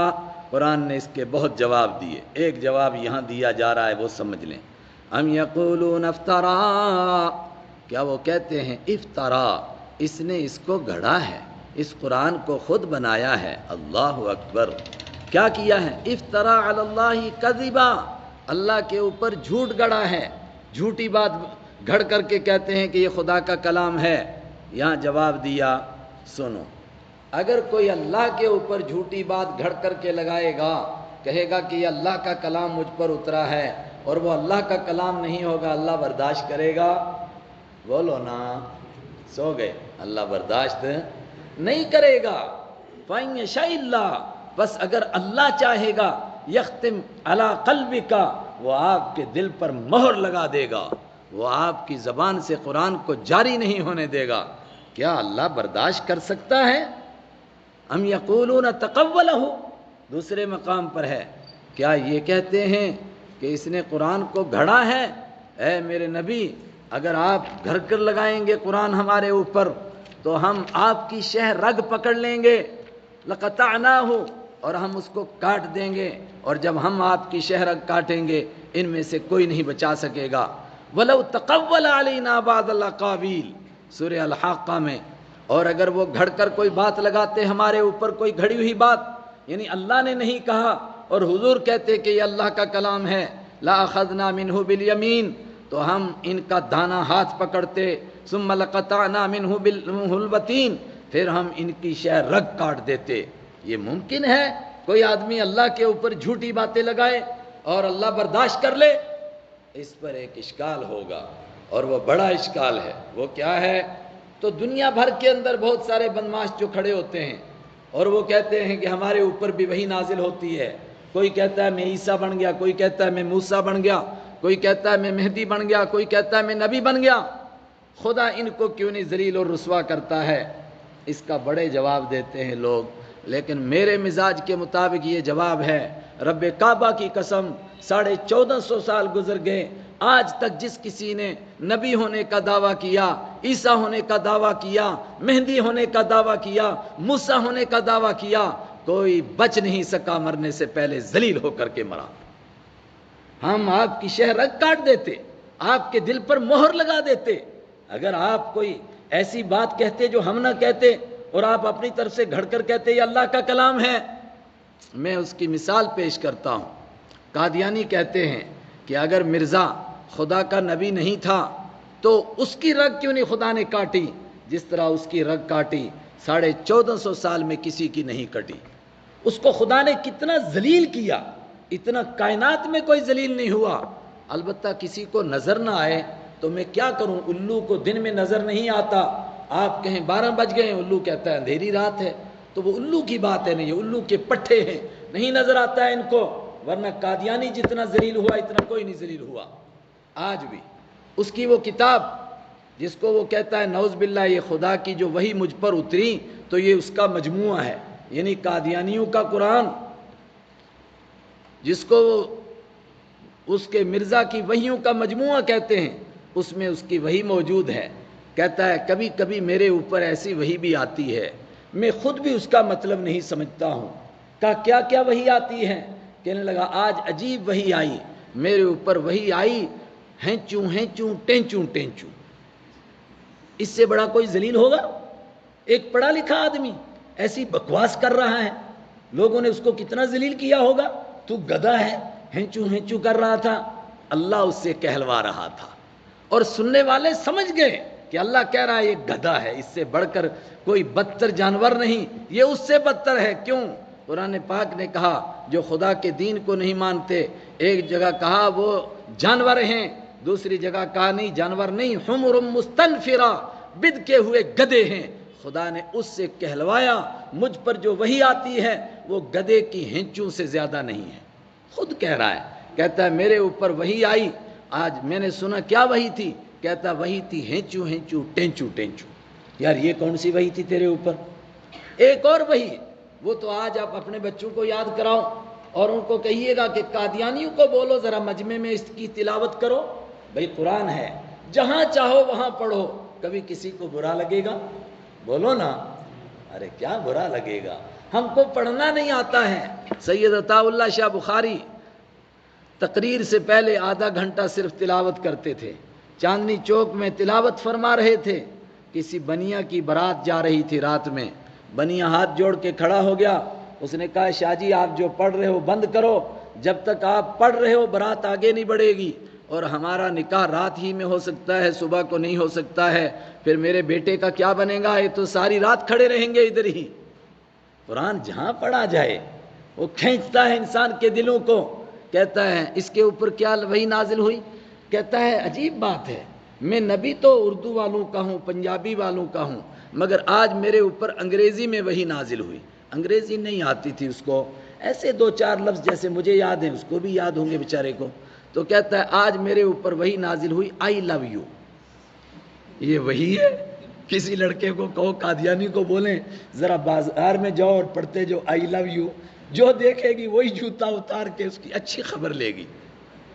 قرآن نے اس کے بہت جواب دیے. ایک جواب یہاں دیا جا رہا ہے، وہ سمجھ لیں. ام یقولون افترا، کیا وہ کہتے ہیں افطرا، اس نے اس کو گھڑا ہے، اس قرآن کو خود بنایا ہے. اللہ اکبر. کیا کیا ہے؟ افطرا علی اللہ کذبا، اللہ کے اوپر جھوٹ گڑا ہے، جھوٹی بات گھڑ کر کے کہتے ہیں کہ یہ خدا کا کلام ہے. یہاں جواب دیا سنو، اگر کوئی اللہ کے اوپر جھوٹی بات گھڑ کر کے لگائے گا، کہے گا کہ یہ اللہ کا کلام مجھ پر اترا ہے، اور وہ اللہ کا کلام نہیں ہوگا، اللہ برداشت کرے گا؟ بولو نا، سو گئے. اللہ برداشت نہیں کرے گا. فَإِن يَشَاءِ اللَّهُ، بس اگر اللہ چاہے گا، یختم علی قلبک، وہ آپ کے دل پر مہر لگا دے گا، وہ آپ کی زبان سے قرآن کو جاری نہیں ہونے دے گا. کیا اللہ برداشت کر سکتا ہے؟ ام یقولون تقولہ، دوسرے مقام پر ہے، کیا یہ کہتے ہیں کہ اس نے قرآن کو گھڑا ہے؟ اے میرے نبی، اگر آپ گھر کر لگائیں گے قرآن ہمارے اوپر تو ہم آپ کی شہ رگ پکڑ لیں گے، لقطعناہ، اور ہم اس کو کاٹ دیں گے، اور جب ہم آپ کی شہ رگ کاٹیں گے ان میں سے کوئی نہیں بچا سکے گا. وَلَوْ تَقَوَّلَ عَلَيْنَا بَعْضَ الْأَقَاوِيلِ، سورہ الحاقہ میں. اور اگر وہ گھڑ کر کوئی بات لگاتے ہمارے اوپر، کوئی گھڑی ہوئی بات، یعنی اللہ نے نہیں کہا اور حضور کہتے کہ یہ اللہ کا کلام ہے، لَأَخَذْنَا مِنْهُ بِالْيَمِينِ، تو ہم ان کا دانا ہاتھ پکڑتے، ثُمَّ لَقَطَعْنَا مِنْهُ بِالْوَتِينِ، پھر ہم ان کی شہ رگ کاٹ دیتے. یہ ممکن ہے کوئی آدمی اللہ کے اوپر جھوٹی باتیں لگائے اور اللہ برداشت کر لے؟ اس پر ایک اشکال ہوگا، اور وہ بڑا اشکال ہے. وہ کیا ہے؟ تو دنیا بھر کے اندر بہت سارے بدماش جو کھڑے ہوتے ہیں اور وہ کہتے ہیں کہ ہمارے اوپر بھی وحی نازل ہوتی ہے. کوئی کہتا ہے میں عیسیٰ بن گیا، کوئی کہتا ہے میں موسیٰ بن گیا، کوئی کہتا ہے میں مہدی بن گیا، کوئی کہتا ہے میں نبی بن گیا. خدا ان کو کیوں نہیں ذلیل اور رسوا کرتا ہے؟ اس کا بڑے جواب دیتے ہیں لوگ، لیکن میرے مزاج کے مطابق یہ جواب ہے. رب کعبہ کی قسم، 1450 سال گزر گئے، آج تک جس کسی نے نبی ہونے کا دعویٰ کیا، عیسیٰ ہونے کا دعویٰ کیا، مہدی ہونے کا دعویٰ کیا، موسیٰ ہونے کا دعویٰ کیا، کوئی بچ نہیں سکا، مرنے سے پہلے ذلیل ہو کر کے مرا. ہم آپ کی شہ رگ کاٹ دیتے، آپ کے دل پر مہر لگا دیتے. اگر آپ کوئی ایسی بات کہتے جو ہم نہ کہتے اور آپ اپنی طرف سے گھڑ کر کہتے یہ اللہ کا کلام ہے. میں اس کی مثال پیش کرتا ہوں. قادیانی کہتے ہیں کہ اگر مرزا خدا کا نبی نہیں تھا تو اس کی رگ کیوں نہیں خدا نے کاٹی جس طرح اس کی رگ کاٹی 1450 سال میں کسی کی نہیں کٹی. اس کو خدا نے کتنا ذلیل کیا، اتنا کائنات میں کوئی ذلیل نہیں ہوا۔ البتہ کسی کو نظر نہ آئے تو میں کیا کروں، الو کو دن میں نظر نہیں آتا، آپ کہیں 12 بج گئے، الو کہتا ہے اندھیری رات ہے، تو وہ الو کی بات ہے نہیں، یہ الو کے پٹھے ہیں، نہیں نظر آتا ہے ان کو، ورنہ قادیانی جتنا ذلیل ہوا اتنا کوئی نہیں ذلیل ہوا آج بھی۔ اس کی وہ کتاب جس کو وہ کہتا ہے نعوذ باللہ یہ خدا کی جو وحی مجھ پر اتری تو یہ اس کا مجموعہ ہے، یعنی قادیانیوں کا قرآن جس کو اس کے مرزا کی وحیوں کا مجموعہ کہتے ہیں، اس میں اس کی وحی موجود ہے۔ کہتا ہے کبھی کبھی میرے اوپر ایسی وحی بھی آتی ہے میں خود بھی اس کا مطلب نہیں سمجھتا ہوں۔ کہا کیا کیا وحی آتی ہے؟ کہنے لگا آج عجیب وحی آئی میرے اوپر، وحی آئی ہینچوں ہینچوں ٹینچوں ٹینچوں۔ اس سے بڑا کوئی ذلیل ہوگا؟ ایک پڑھا لکھا آدمی ایسی بکواس کر رہا ہے، لوگوں نے اس کو کتنا ذلیل کیا ہوگا، تو گدھا ہے، ہینچوں ہینچوں کر رہا تھا، اللہ اس سے کہلوا رہا تھا، اور سننے والے سمجھ گئے کہ اللہ کہہ رہا ہے یہ گدھا ہے، اس سے بڑھ کر کوئی بدتر جانور نہیں، یہ اس سے بدتر ہے۔ کیوں؟ قرآن پاک نے کہا جو خدا کے دین کو نہیں مانتے، ایک جگہ کہا وہ جانور ہیں، دوسری جگہ کہا نہیں جانور نہیں، حمر مستنفرہ، بد کے ہوئے گدھے ہیں۔ خدا نے اس سے کہلوایا مجھ پر جو وحی آتی ہے وہ گدھے کی ہینچوں سے زیادہ نہیں ہے، خود کہہ رہا ہے۔ کہتا ہے میرے اوپر وحی آئی، آج میں نے سنا کیا وحی تھی؟ کہتا وحی تھی ہینچوں ہینچوں ٹینچوں ٹینچوں۔ یار یہ کون سی وحی تھی تیرے اوپر؟ ایک اور وحی، وہ تو آج آپ اپنے بچوں کو یاد کراؤ اور ان کو کہیے گا کہ قادیانیوں کو بولو ذرا مجمع میں اس کی تلاوت کرو، بھئی قرآن ہے، جہاں چاہو وہاں پڑھو، کبھی کسی کو برا لگے گا؟ بولو نا، ارے کیا برا لگے گا، ہم کو پڑھنا نہیں آتا ہے۔ سید عطا اللہ شاہ بخاری تقریر سے پہلے آدھا گھنٹہ صرف تلاوت کرتے تھے، چاندنی چوک میں تلاوت فرما رہے تھے، کسی بنیا کی برات جا رہی تھی رات میں، بنیا ہاتھ جوڑ کے کھڑا ہو گیا، اس نے کہا شاہ جی آپ جو پڑھ رہے ہو بند کرو، جب تک آپ پڑھ رہے ہو برات آگے نہیں بڑھے گی، اور ہمارا نکاح رات ہی میں ہو سکتا ہے، صبح کو نہیں ہو سکتا ہے، پھر میرے بیٹے کا کیا بنے گا، یہ تو ساری رات کھڑے رہیں گے ادھر ہی۔ قرآن جہاں پڑھا جائے وہ کھینچتا ہے انسان کے دلوں کو۔ کہتا ہے اس کے اوپر کیا وحی نازل ہوئی؟ کہتا ہے عجیب بات ہے، میں نبی تو اردو والوں کا ہوں، پنجابی والوں کا ہوں، مگر آج میرے اوپر انگریزی میں وحی نازل ہوئی۔ انگریزی نہیں آتی تھی اس کو، ایسے 2-4 لفظ جیسے مجھے یاد ہیں اس کو بھی یاد ہوں گے بیچارے کو، تو کہتا ہے آج میرے اوپر وحی نازل ہوئی آئی لو یو۔ یہ وحی ہے؟ کسی لڑکے کو کہو قادیانی کو بولیں ذرا بازار میں جاؤ اور پڑھتے جو آئی لو یو، جو دیکھے گی وہی جوتا اتار کے اس کی اچھی خبر لے گی۔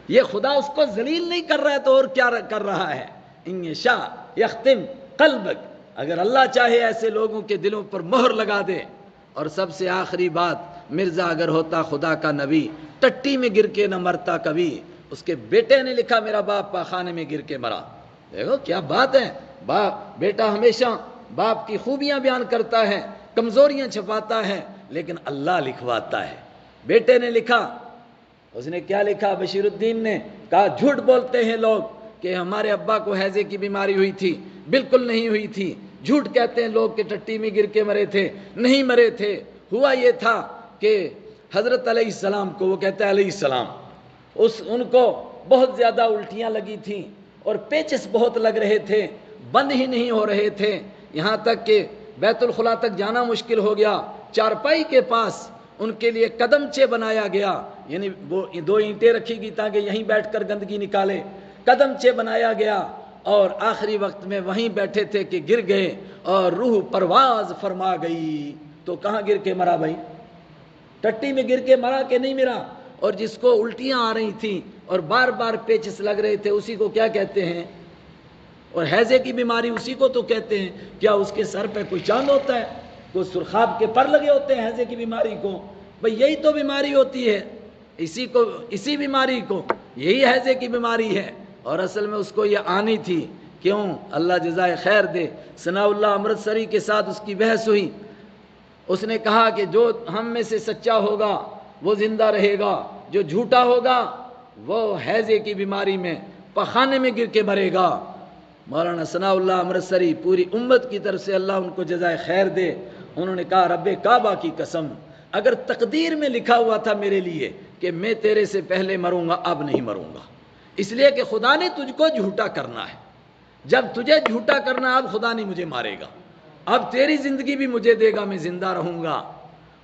یہ خدا اس کو ذلیل نہیں کر رہا ہے تو اور کیا کر رہا ہے؟ ان یشاء یختم قلبک، اگر اللہ چاہے ایسے لوگوں کے دلوں پر مہر لگا دے۔ اور سب سے آخری بات، مرزا اگر ہوتا خدا کا نبی ٹٹی میں گر کے نہ مرتا کبھی، اس کے بیٹے نے لکھا میرا باپ پاخانے میں گر کے مرا۔ دیکھو کیا بات ہے، باپ بیٹا ہمیشہ باپ کی خوبیاں بیان کرتا ہے، کمزوریاں چھپاتا ہے، لیکن اللہ لکھواتا ہے۔ بیٹے نے لکھا، اس نے کیا لکھا؟ بشیر الدین نے کہا جھوٹ بولتے ہیں لوگ کہ ہمارے ابا کو ہیضے کی بیماری ہوئی تھی، بالکل نہیں ہوئی تھی، جھوٹ کہتے ہیں لوگ کہ ٹٹی میں گر کے مرے تھے، نہیں مرے تھے، ہوا یہ تھا کہ حضرت علیہ السلام کو، وہ کہتا ہے علیہ السلام، ان کو بہت زیادہ الٹیاں لگی تھیں اور پیچس بہت لگ رہے تھے، بند ہی نہیں ہو رہے تھے، یہاں تک کہ بیت الخلاء تک جانا مشکل ہو گیا۔ چارپائی کے پاس ان کے لیے قدمچے بنایا گیا، یعنی وہ 2 اینٹیں رکھی گئی تاکہ یہیں بیٹھ کر گندگی نکالے، قدمچے بنایا گیا، اور آخری وقت میں وہیں بیٹھے تھے کہ گر گئے اور روح پرواز فرما گئی۔ تو کہاں گر کے مرا بھائی؟ ٹٹی میں گر کے مرا کہ نہیں مرا؟ اور جس کو الٹیاں آ رہی تھیں اور بار بار پیچس لگ رہے تھے اسی کو کیا کہتے ہیں؟ اور ہیضے کی بیماری اسی کو تو کہتے ہیں۔ کیا اس کے سر پہ کوئی چاند ہوتا ہے؟ کوئی سرخاب کے پر لگے ہوتے ہیں ہیضے کی بیماری کو؟ بھئی یہی تو بیماری ہوتی ہے، اسی بیماری کو، یہی ہیضے کی بیماری ہے، اور اصل میں اس کو یہ آنی تھی۔ کیوں؟ اللہ جزائے خیر دے، ثناء اللہ امرتسری کے ساتھ اس کی بحث ہوئی، اس نے کہا کہ جو ہم میں سے سچا ہوگا وہ زندہ رہے گا، جو جھوٹا ہوگا وہ ہیضے کی بیماری میں پخانے میں گر کے مرے گا۔ مولانا ثناء اللہ امرتسری پوری امت کی طرف سے اللہ ان کو جزائے خیر دے، انہوں نے کہا رب کعبہ کی قسم اگر تقدیر میں لکھا ہوا تھا میرے لیے کہ میں تیرے سے پہلے مروں گا، اب نہیں مروں گا، اس لیے کہ خدا نے تجھ کو جھوٹا کرنا ہے۔ جب تجھے جھوٹا کرنا، اب خدا نہیں مجھے مارے گا، اب تیری زندگی بھی مجھے دے گا، میں زندہ رہوں گا۔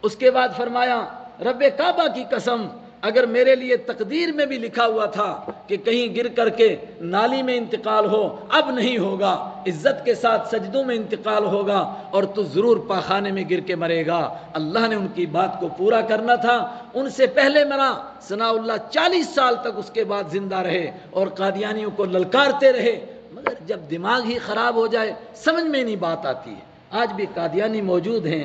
اس کے بعد فرمایا رب کعبہ کی قسم، اگر میرے لیے تقدیر میں بھی لکھا ہوا تھا کہ کہیں گر کر کے نالی میں انتقال ہو، اب نہیں ہوگا، عزت کے ساتھ سجدوں میں انتقال ہوگا اور تو ضرور پاخانے میں گر کے مرے گا۔ اللہ نے ان کی بات کو پورا کرنا تھا، ان سے پہلے مرا۔ ثناء اللہ 40 سال تک اس کے بعد زندہ رہے اور قادیانیوں کو للکارتے رہے، مگر جب دماغ ہی خراب ہو جائے سمجھ میں نہیں بات آتی ہے۔ آج بھی قادیانی موجود ہیں،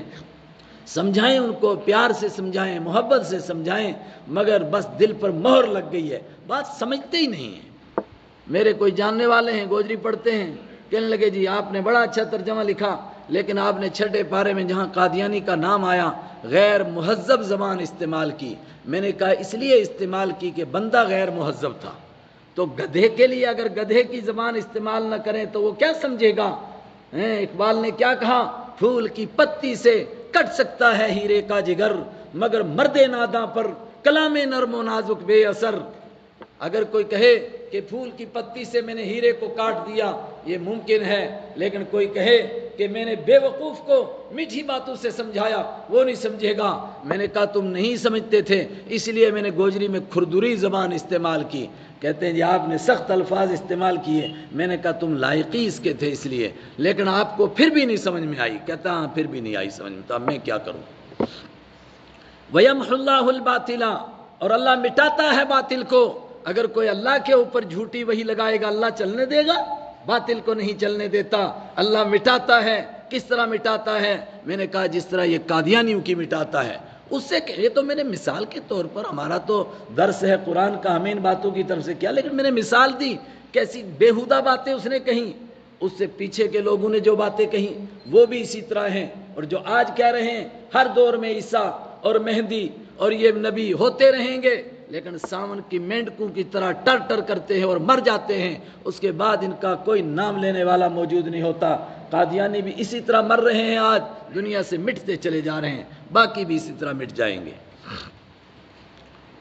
سمجھائیں ان کو، پیار سے سمجھائیں، محبت سے سمجھائیں، مگر بس دل پر مہر لگ گئی ہے، بات سمجھتے ہی نہیں ہیں۔ میرے کوئی جاننے والے ہیں، گوجری پڑھتے ہیں، کہنے لگے جی آپ نے بڑا اچھا ترجمہ لکھا، لیکن آپ نے چھٹے پارے میں جہاں قادیانی کا نام آیا غیر مہذب زبان استعمال کی۔ میں نے کہا اس لیے استعمال کی کہ بندہ غیر مہذب تھا، تو گدھے کے لیے اگر گدھے کی زبان استعمال نہ کریں تو وہ کیا سمجھے گا؟ اقبال نے کیا کہا، پھول کی پتی سے کٹ سکتا ہے ہیرے کا جگر، مگر مرد ناداں پر کلام نرم و نازک بے اثر۔ اگر کوئی کہے کہ پھول کی پتی سے میں نے ہیرے کو کاٹ دیا، یہ ممکن ہے، لیکن کوئی کہے کہ میں نے بے وقوف کو میٹھی باتوں سے سمجھایا، وہ نہیں سمجھے گا۔ میں نے کہا تم نہیں سمجھتے تھے، اس لیے میں نے گوجری میں کھردری زبان استعمال کی۔ کہتے ہیں جی آپ نے سخت الفاظ استعمال کیے، میں نے کہا تم لائقی اس کے تھے اس لیے، لیکن آپ کو پھر بھی نہیں سمجھ میں آئی۔ کہتا ہاں پھر بھی نہیں آئی سمجھ میں، تو اب میں کیا کروں۔ وَيَمْحُ اللَّهُ الْبَاطِلَ، اور اللہ مٹاتا ہے باطل کو۔ اگر کوئی اللہ کے اوپر جھوٹی وہی لگائے گا، اللہ چلنے دے گا؟ باطل کو نہیں چلنے دیتا، اللہ مٹاتا ہے۔ کس طرح مٹاتا ہے؟ میں نے کہا جس طرح یہ قادیانیوں کی مٹاتا ہے۔ اس سے کہ یہ تو میں نے مثال کے طور پر، ہمارا تو درس ہے قرآن کا، ہمیں ان باتوں کی طرف سے کیا، لیکن میں نے مثال دی، کیسی بےہودہ باتیں اس نے کہیں، اس سے پیچھے کے لوگوں نے جو باتیں کہیں وہ بھی اسی طرح ہیں، اور جو آج کہہ رہے ہیں ہر دور میں عیسیٰ اور مہدی اور یہ نبی ہوتے رہیں گے، لیکن ساون کی مینڈکوں کی طرح ٹر ٹر کرتے ہیں اور مر جاتے ہیں، اس کے بعد ان کا کوئی نام لینے والا موجود نہیں ہوتا۔ قادیانی بھی اسی طرح مر رہے ہیں، آج دنیا سے مٹتے چلے جا رہے ہیں، باقی بھی اسی طرح مٹ جائیں گے۔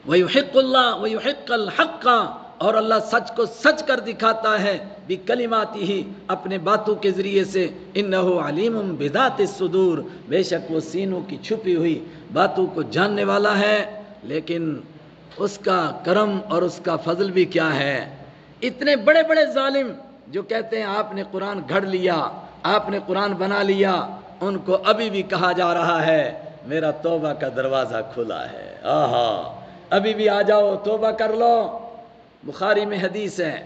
وَيُحِقُّ اللَّهُ وَيُحِقَّ الْحَقَّ، اور اللہ سچ کو سچ کر دکھاتا ہے، بِكَلِمَاتِهِ، اپنے باتوں کے ذریعے سے، إِنَّهُ عَلِيمٌ بِذَاتِ الصُّدُورِ، بے شک وہ سینوں کی چھپی ہوئی باتوں کو جاننے والا ہے۔ لیکن اس کا کرم اور اس کا فضل بھی کیا ہے۔ اتنے بڑے بڑے ظالم جو کہتے ہیں آپ نے قرآن گھڑ لیا، آپ نے قرآن بنا لیا، ان کو ابھی بھی کہا جا رہا ہے میرا توبہ کا دروازہ کھلا ہے، آہا ابھی بھی آ جاؤ توبہ کر لو۔ بخاری میں حدیث ہے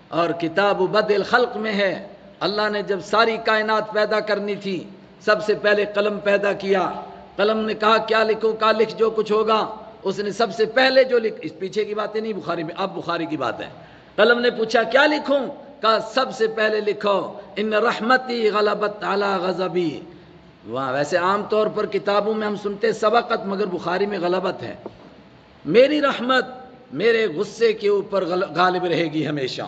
اور کتاب بدء الخلق میں ہے، اللہ نے جب ساری کائنات پیدا کرنی تھی، سب سے پہلے قلم پیدا کیا، قلم نے کہا کیا لکھوں، کہا لکھ جو کچھ ہوگا۔ اس نے سب سے پہلے جو اس پیچھے کی باتیں نہیں بخاری میں، اب بخاری کی بات ہے، قلم نے پوچھا کیا لکھوں، کہا سب سے پہلے لکھو ان رحمتی غلبت علی غضبی۔ وہاں ویسے عام طور پر کتابوں میں ہم سنتے سبقت، مگر بخاری میں غلبت ہے، میری رحمت میرے غصے کے اوپر غالب رہے گی ہمیشہ،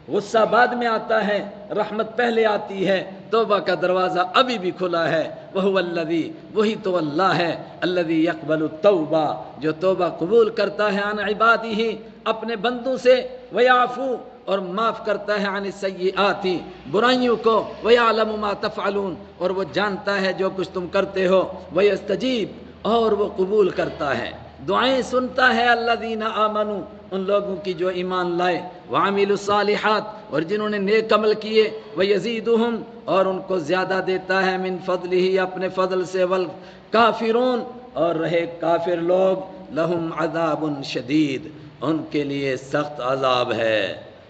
غصہ بعد میں آتا ہے، رحمت پہلے آتی ہے۔ توبہ کا دروازہ ابھی بھی کھلا ہے، وَهُوَ الَّذِي، وہی تو اللہ ہے، الَّذِي يَقْبَلُ التَّوْبَةَ، جو توبہ قبول کرتا ہے، عن عبادہ، اپنے بندوں سے، وَيَعْفُو، اور معاف کرتا ہے، عن السیئات، برائیوں کو، وَيَعْلَمُ مَا تَفْعَلُونَ، اور وہ جانتا ہے جو کچھ تم کرتے ہو، وَيَسْتَجِيبُ، اور وہ قبول کرتا ہے، دعائیں سنتا ہے، الذین آمنوا، ان لوگوں کی جو ایمان لائے، وعملوا الصالحات، اور جنہوں نے نیک عمل کیے، ویزیدہم، اور ان کو زیادہ دیتا ہے، من فضلہ، اپنے فضل سے، والکافرون، اور رہے کافر لوگ، لہم عذاب شدید، ان کے لیے سخت عذاب ہے۔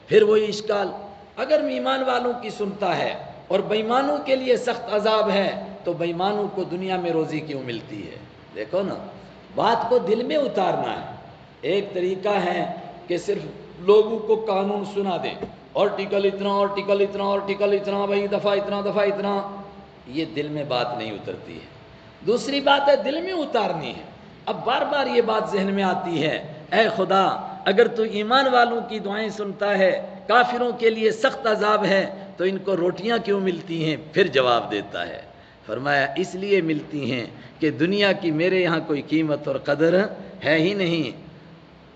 پھر وہی اشکال، اگر ایمان والوں کی سنتا ہے اور بےایمانوں کے لیے سخت عذاب ہے، تو بےایمانوں کو دنیا میں روزی کیوں ملتی ہے؟ دیکھو نا، بات کو دل میں اتارنا ہے۔ ایک طریقہ ہے کہ صرف لوگوں کو قانون سنا دیں، آرٹیکل اتنا، آرٹیکل اتنا، آرٹیکل اتنا، بھائی دفعہ اتنا، دفعہ اتنا، یہ دل میں بات نہیں اترتی ہے۔ دوسری بات ہے دل میں اتارنی ہے۔ اب بار بار یہ بات ذہن میں آتی ہے، اے خدا اگر تو ایمان والوں کی دعائیں سنتا ہے، کافروں کے لیے سخت عذاب ہے، تو ان کو روٹیاں کیوں ملتی ہیں؟ پھر جواب دیتا ہے فرمایا اس لیے ملتی ہیں کہ دنیا کی میرے یہاں کوئی قیمت اور قدر ہے ہی نہیں۔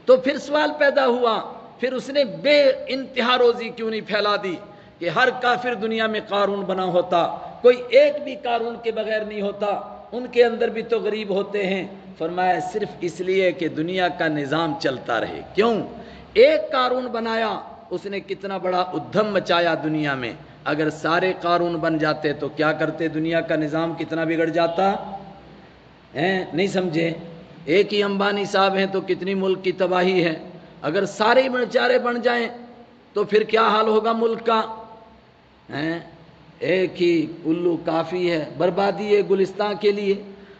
تو پھر سوال پیدا ہوا، پھر اس نے بے انتہا روزی کیوں نہیں پھیلا دی کہ ہر کافر دنیا میں قارون بنا ہوتا، کوئی ایک بھی قارون کے بغیر نہیں ہوتا، ان کے اندر بھی تو غریب ہوتے ہیں۔ فرمایا صرف اس لیے کہ دنیا کا نظام چلتا رہے۔ کیوں؟ ایک قارون بنایا، اس نے کتنا بڑا ادھم مچایا دنیا میں، اگر سارے قارون بن جاتے تو کیا کرتے، دنیا کا نظام کتنا بگڑ جاتا ہیں؟ نہیں سمجھے؟ ایک ہی امبانی صاحب ہیں تو کتنی ملک کی تباہی ہے، اگر سارے بیچارے بن جائیں تو پھر کیا حال ہوگا ملک کا؟ ایک ہی الو کافی ہے، بربادی ہے گلستان کے لیے،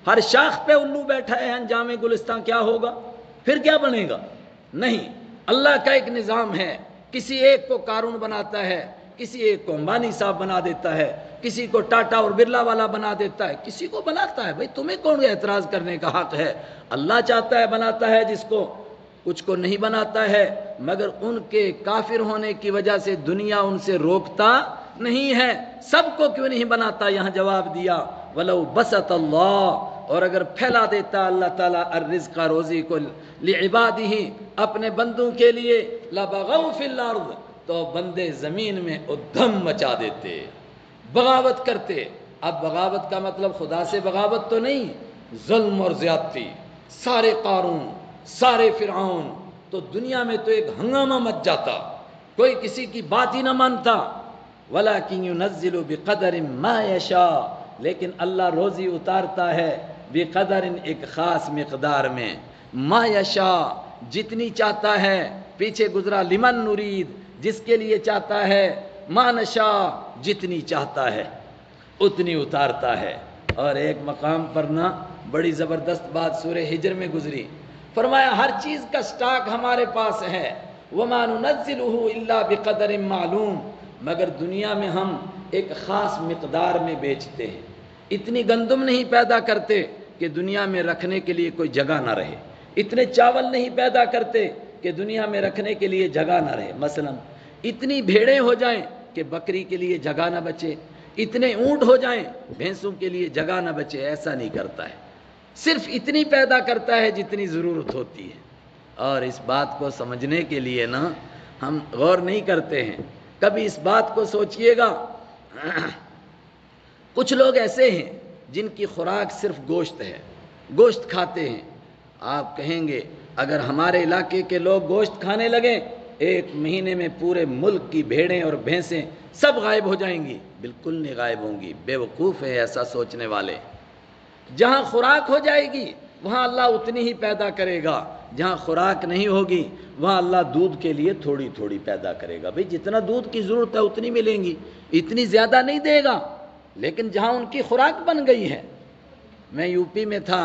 ہر شاخ پہ الو بیٹھا ہے، انجام گلستان کیا ہوگا؟ پھر کیا بنے گا؟ نہیں، اللہ کا ایک نظام ہے، کسی ایک کو قارون بناتا ہے، کسی ایک کو امبانی صاحب بنا دیتا ہے، کسی کو ٹاٹا اور برلا والا بنا دیتا ہے، کسی کو بناتا ہے۔ بھئی تمہیں کون اعتراض کرنے کا حق ہے؟ اللہ چاہتا ہے بناتا ہے جس کو، کچھ کو نہیں بناتا ہے، مگر ان کے کافر ہونے کی وجہ سے دنیا ان سے روکتا نہیں ہے۔ سب کو کیوں نہیں بناتا؟ یہاں جواب دیا وَلَوْ بَسَطَ اللَّهُ، اور اگر پھیلا دیتا اللہ تعالیٰ الرزق روزی کو لعبادہ اپنے بندوں کے لیے، لَبَغَوْا فِي الْأَرْضِ، تو بندے زمین میں ادھم مچا دیتے، بغاوت کرتے۔ اب بغاوت کا مطلب خدا سے بغاوت تو نہیں، ظلم اور زیادتی، سارے قارون، سارے فرعون، تو دنیا میں تو ایک ہنگامہ مچ جاتا، کوئی کسی کی بات ہی نہ مانتا۔ وَلَكِنْ يُنَزِّلُ بِقَدَرٍ مَا يَشَاءُ، لیکن اللہ روزی اتارتا ہے بقدر، ایک خاص مقدار میں، ما یشاء، جتنی چاہتا ہے۔ پیچھے گزرا لمن نرید، جس کے لیے چاہتا ہے، ما نشاء، جتنی چاہتا ہے اتنی اتارتا ہے۔ اور ایک مقام پر نا بڑی زبردست بات سورہ ہجر میں گزری، فرمایا ہر چیز کا سٹاک ہمارے پاس ہے، وَمَا نُنَزِّلُهُ إِلَّا بِقَدَرٍ معلوم، مگر دنیا میں ہم ایک خاص مقدار میں بیچتے ہیں، اتنی گندم نہیں پیدا کرتے کہ دنیا میں رکھنے کے لیے کوئی جگہ نہ رہے، اتنے چاول نہیں پیدا کرتے کہ دنیا میں رکھنے کے لیے جگہ نہ رہے، مثلا اتنی بھیڑیں ہو جائیں کہ بکری کے لیے جگہ نہ بچے، اتنے اونٹ ہو جائیں بھینسوں کے لیے جگہ نہ بچے، ایسا نہیں کرتا ہے، صرف اتنی پیدا کرتا ہے جتنی ضرورت ہوتی ہے۔ اور اس بات کو سمجھنے کے لیے نا ہم غور نہیں کرتے ہیں، کبھی اس بات کو سوچئے گا، کچھ لوگ ایسے ہیں جن کی خوراک صرف گوشت ہے، گوشت کھاتے ہیں۔ آپ کہیں گے اگر ہمارے علاقے کے لوگ گوشت کھانے لگیں، ایک مہینے میں پورے ملک کی بھیڑیں اور بھینسیں سب غائب ہو جائیں گی۔ بالکل نہیں غائب ہوں گی، بے وقوف ہے ایسا سوچنے والے۔ جہاں خوراک ہو جائے گی وہاں اللہ اتنی ہی پیدا کرے گا، جہاں خوراک نہیں ہوگی وہاں اللہ دودھ کے لیے تھوڑی تھوڑی پیدا کرے گا۔ بھئی جتنا دودھ کی ضرورت ہے اتنی ملیں گی، اتنی زیادہ نہیں دے گا، لیکن جہاں ان کی خوراک بن گئی ہے۔ میں یو پی میں تھا،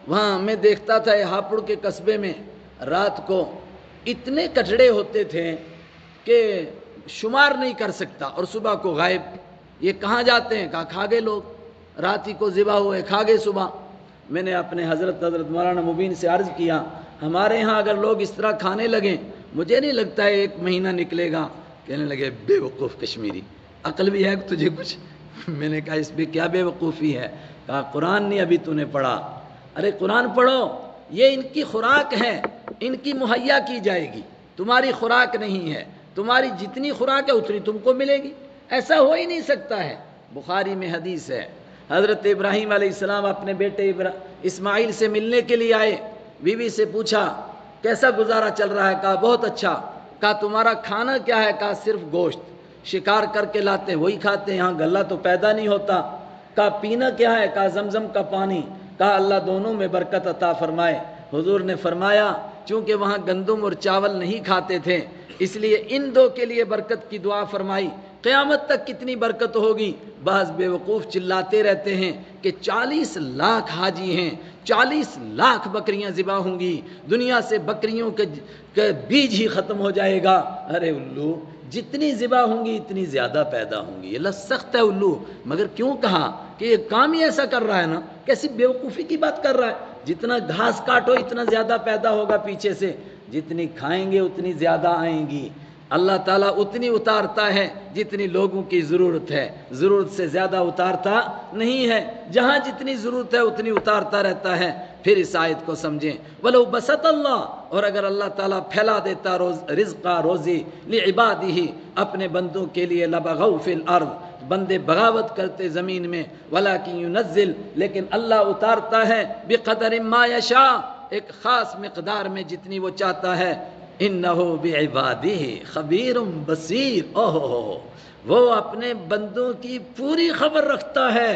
وہاں میں دیکھتا تھا ہاپوڑ کے قصبے میں رات کو اتنے کٹڑے ہوتے تھے کہ شمار نہیں کر سکتا، اور صبح کو غائب۔ یہ کہاں جاتے ہیں؟ کہا کھا گئے لوگ، رات ہی کو ذبح ہوئے، کھا گئے صبح۔ میں نے اپنے حضرت مولانا مبین سے عرض کیا ہمارے ہاں اگر لوگ اس طرح کھانے لگیں مجھے نہیں لگتا ہے ایک مہینہ نکلے گا۔ کہنے لگے بے وقوف کشمیری، عقل بھی ہے تجھے کچھ؟ میں نے کہا اس میں کیا بے وقوفی ہے؟ کہا قرآن نہیں ابھی تو نے پڑھا۔ ارے قرآن پڑھو، یہ ان کی خوراک ہے، ان کی مہیا کی جائے گی، تمہاری خوراک نہیں ہے، تمہاری جتنی خوراک ہے اتنی تم کو ملے گی، ایسا ہو ہی نہیں سکتا ہے۔ بخاری میں حدیث ہے، حضرت ابراہیم علیہ السلام اپنے بیٹے اسماعیل سے ملنے کے لیے آئے، بیوی سے پوچھا کیسا گزارا چل رہا ہے؟ کہا بہت اچھا۔ کہا تمہارا کھانا کیا ہے؟ کہا صرف گوشت، شکار کر کے لاتے وہی کھاتے، یہاں غلہ تو پیدا نہیں ہوتا۔ کہا پینا کیا ہے؟ کہا زمزم کا پانی۔ کہا اللہ دونوں میں برکت عطا فرمائے۔ حضور نے فرمایا چونکہ وہاں گندم اور چاول نہیں کھاتے تھے اس لیے ان دو کے لیے برکت کی دعا فرمائی۔ قیامت تک کتنی برکت ہوگی؟ بعض بے وقوف چلاتے رہتے ہیں کہ 40 لاکھ حاجی ہیں، 40 لاکھ بکریاں ذبح ہوں گی، دنیا سے بکریوں کے بیج ہی ختم ہو جائے گا۔ ارے الو، جتنی ذبح ہوں گی اتنی زیادہ پیدا ہوں گی۔ اللہ سخت ہے الو، مگر کیوں کہا کہ یہ کام ہی ایسا کر رہا ہے نا، کیسی بے وقوفی کی بات کر رہا ہے۔ جتنا گھاس کاٹو اتنا زیادہ پیدا ہوگا پیچھے سے، جتنی کھائیں گے اتنی زیادہ آئیں گی۔ اللہ تعالیٰ اتنی اتارتا ہے جتنی لوگوں کی ضرورت ہے، ضرورت سے زیادہ اتارتا نہیں ہے، جہاں جتنی ضرورت ہے اتنی اتارتا رہتا ہے۔ پھر اس آیت کو سمجھیں، وَلَوْ بَسَطَ اللَّهُ، اور اگر اللہ تعالیٰ پھیلا دیتا رزقہ روزی لِعِبَادِهِ اپنے بندوں کے لیے، لَبَغَوْا فِي الْأَرْضِ، بندے بغاوت کرتے زمین میں، وَلَكِنْ يُنَزِّلُ، لیکن اللہ اتارتا ہے، بِقَدَرٍ مَا يَشَاءُ، ایک خاص مقدار میں جتنی وہ چاہتا ہے، اِنَّهُ بِعِبَادِهِ خَبِيرٌ بَصِيرٌ، وہ اپنے بندوں کی پوری خبر رکھتا ہے،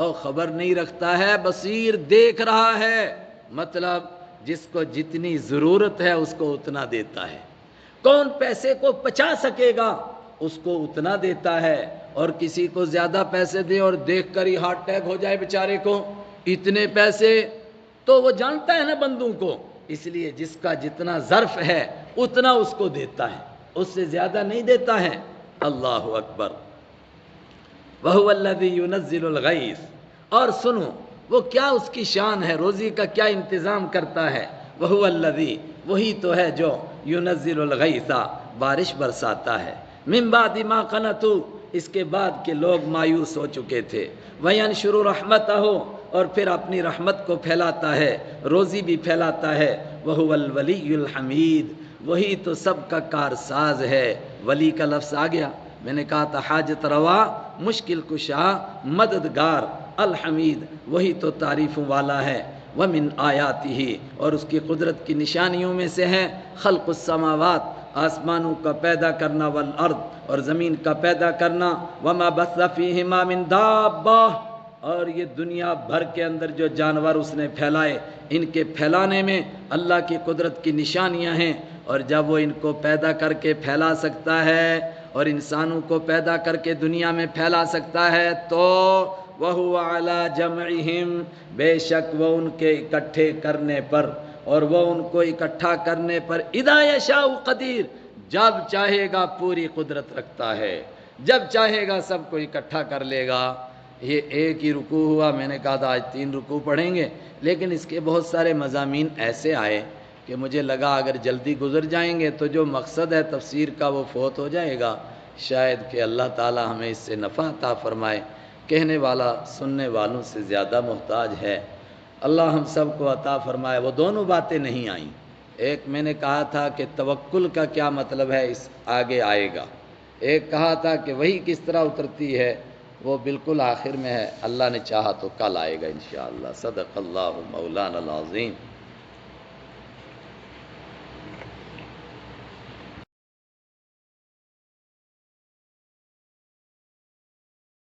اور خبر نہیں رکھتا ہے، بصیر دیکھ رہا ہے، مطلب جس کو جتنی ضرورت ہے اس کو اتنا دیتا ہے، کون پیسے کو پچا سکے گا اس کو اتنا دیتا ہے، اور کسی کو زیادہ پیسے دے اور دیکھ کر ہی ہارٹ اٹیک ہو جائے بیچارے کو، اتنے پیسے، تو وہ جانتا ہے نا بندوں کو، اس لیے جس کا جتنا ظرف ہے اتنا اس کو دیتا ہے، اس سے زیادہ نہیں دیتا ہے۔ اللہ اکبر۔ وَهُوَ الَّذِي يُنَزِّلُ الْغَيْثَ، اور سنو وہ کیا اس کی شان ہے، روزی کا کیا انتظام کرتا ہے۔ وَهُوَ الَّذِي، وہی تو ہے جو يُنَزِّلُ الْغَيْثَ، بارش برساتا ہے، مِن بَعْدِ مَا قَنَطُوا، اس کے بعد کہ لوگ مایوس ہو چکے تھے، وَيَنشُرُ رَحْمَتَهُ، اور پھر اپنی رحمت کو پھیلاتا ہے، روزی بھی پھیلاتا ہے۔ وَهُوَ الْوَلِيُّ الْحَمِيدُ، وہی تو سب کا کارساز ہے۔ ولی کا لفظ آ گیا، میں نے کہا تھا حاجت روا، مشکل کشا، مددگار، الحمید، وہی تو تعریفوں والا ہے۔ وَمِنْ آیَاتِهِ، اور اس کی قدرت کی نشانیوں میں سے ہے، خلق السماوات، آسمانوں کا پیدا کرنا، والارض، اور زمین کا پیدا کرنا، وَمَا بَثَّ فِيهِمَا مِنْ دَابَّةٍ، اور یہ دنیا بھر کے اندر جو جانور اس نے پھیلائے، ان کے پھیلانے میں اللہ کی قدرت کی نشانیاں ہیں، اور جب وہ ان کو پیدا کر کے پھیلا سکتا ہے اور انسانوں کو پیدا کر کے دنیا میں پھیلا سکتا ہے، تو وَهُوَ عَلَى جَمْعِهِمْ، بے شک وہ ان کے اکٹھے کرنے پر، اور وہ ان کو اکٹھا کرنے پر، اِذَا يَشَاءُ قَدِيرٌ، جب چاہے گا پوری قدرت رکھتا ہے، جب چاہے گا سب کو اکٹھا کر لے گا۔ یہ ایک ہی رکوع ہوا، میں نے کہا تھا آج 3 رکوع پڑھیں گے، لیکن اس کے بہت سارے مضامین ایسے آئے کہ مجھے لگا اگر جلدی گزر جائیں گے تو جو مقصد ہے تفسیر کا وہ فوت ہو جائے گا، شاید کہ اللہ تعالی ہمیں اس سے نفع عطا فرمائے۔ کہنے والا سننے والوں سے زیادہ محتاج ہے، اللہ ہم سب کو عطا فرمائے۔ وہ دونوں باتیں نہیں آئیں، ایک میں نے کہا تھا کہ توکل کا کیا مطلب ہے، اس آگے آئے گا، ایک کہا تھا کہ وہی کس طرح اترتی ہے، وہ بالکل آخر میں ہے، اللہ نے چاہا تو کل آئے گا انشاءاللہ۔ صدق اللہ مولانا العظیم۔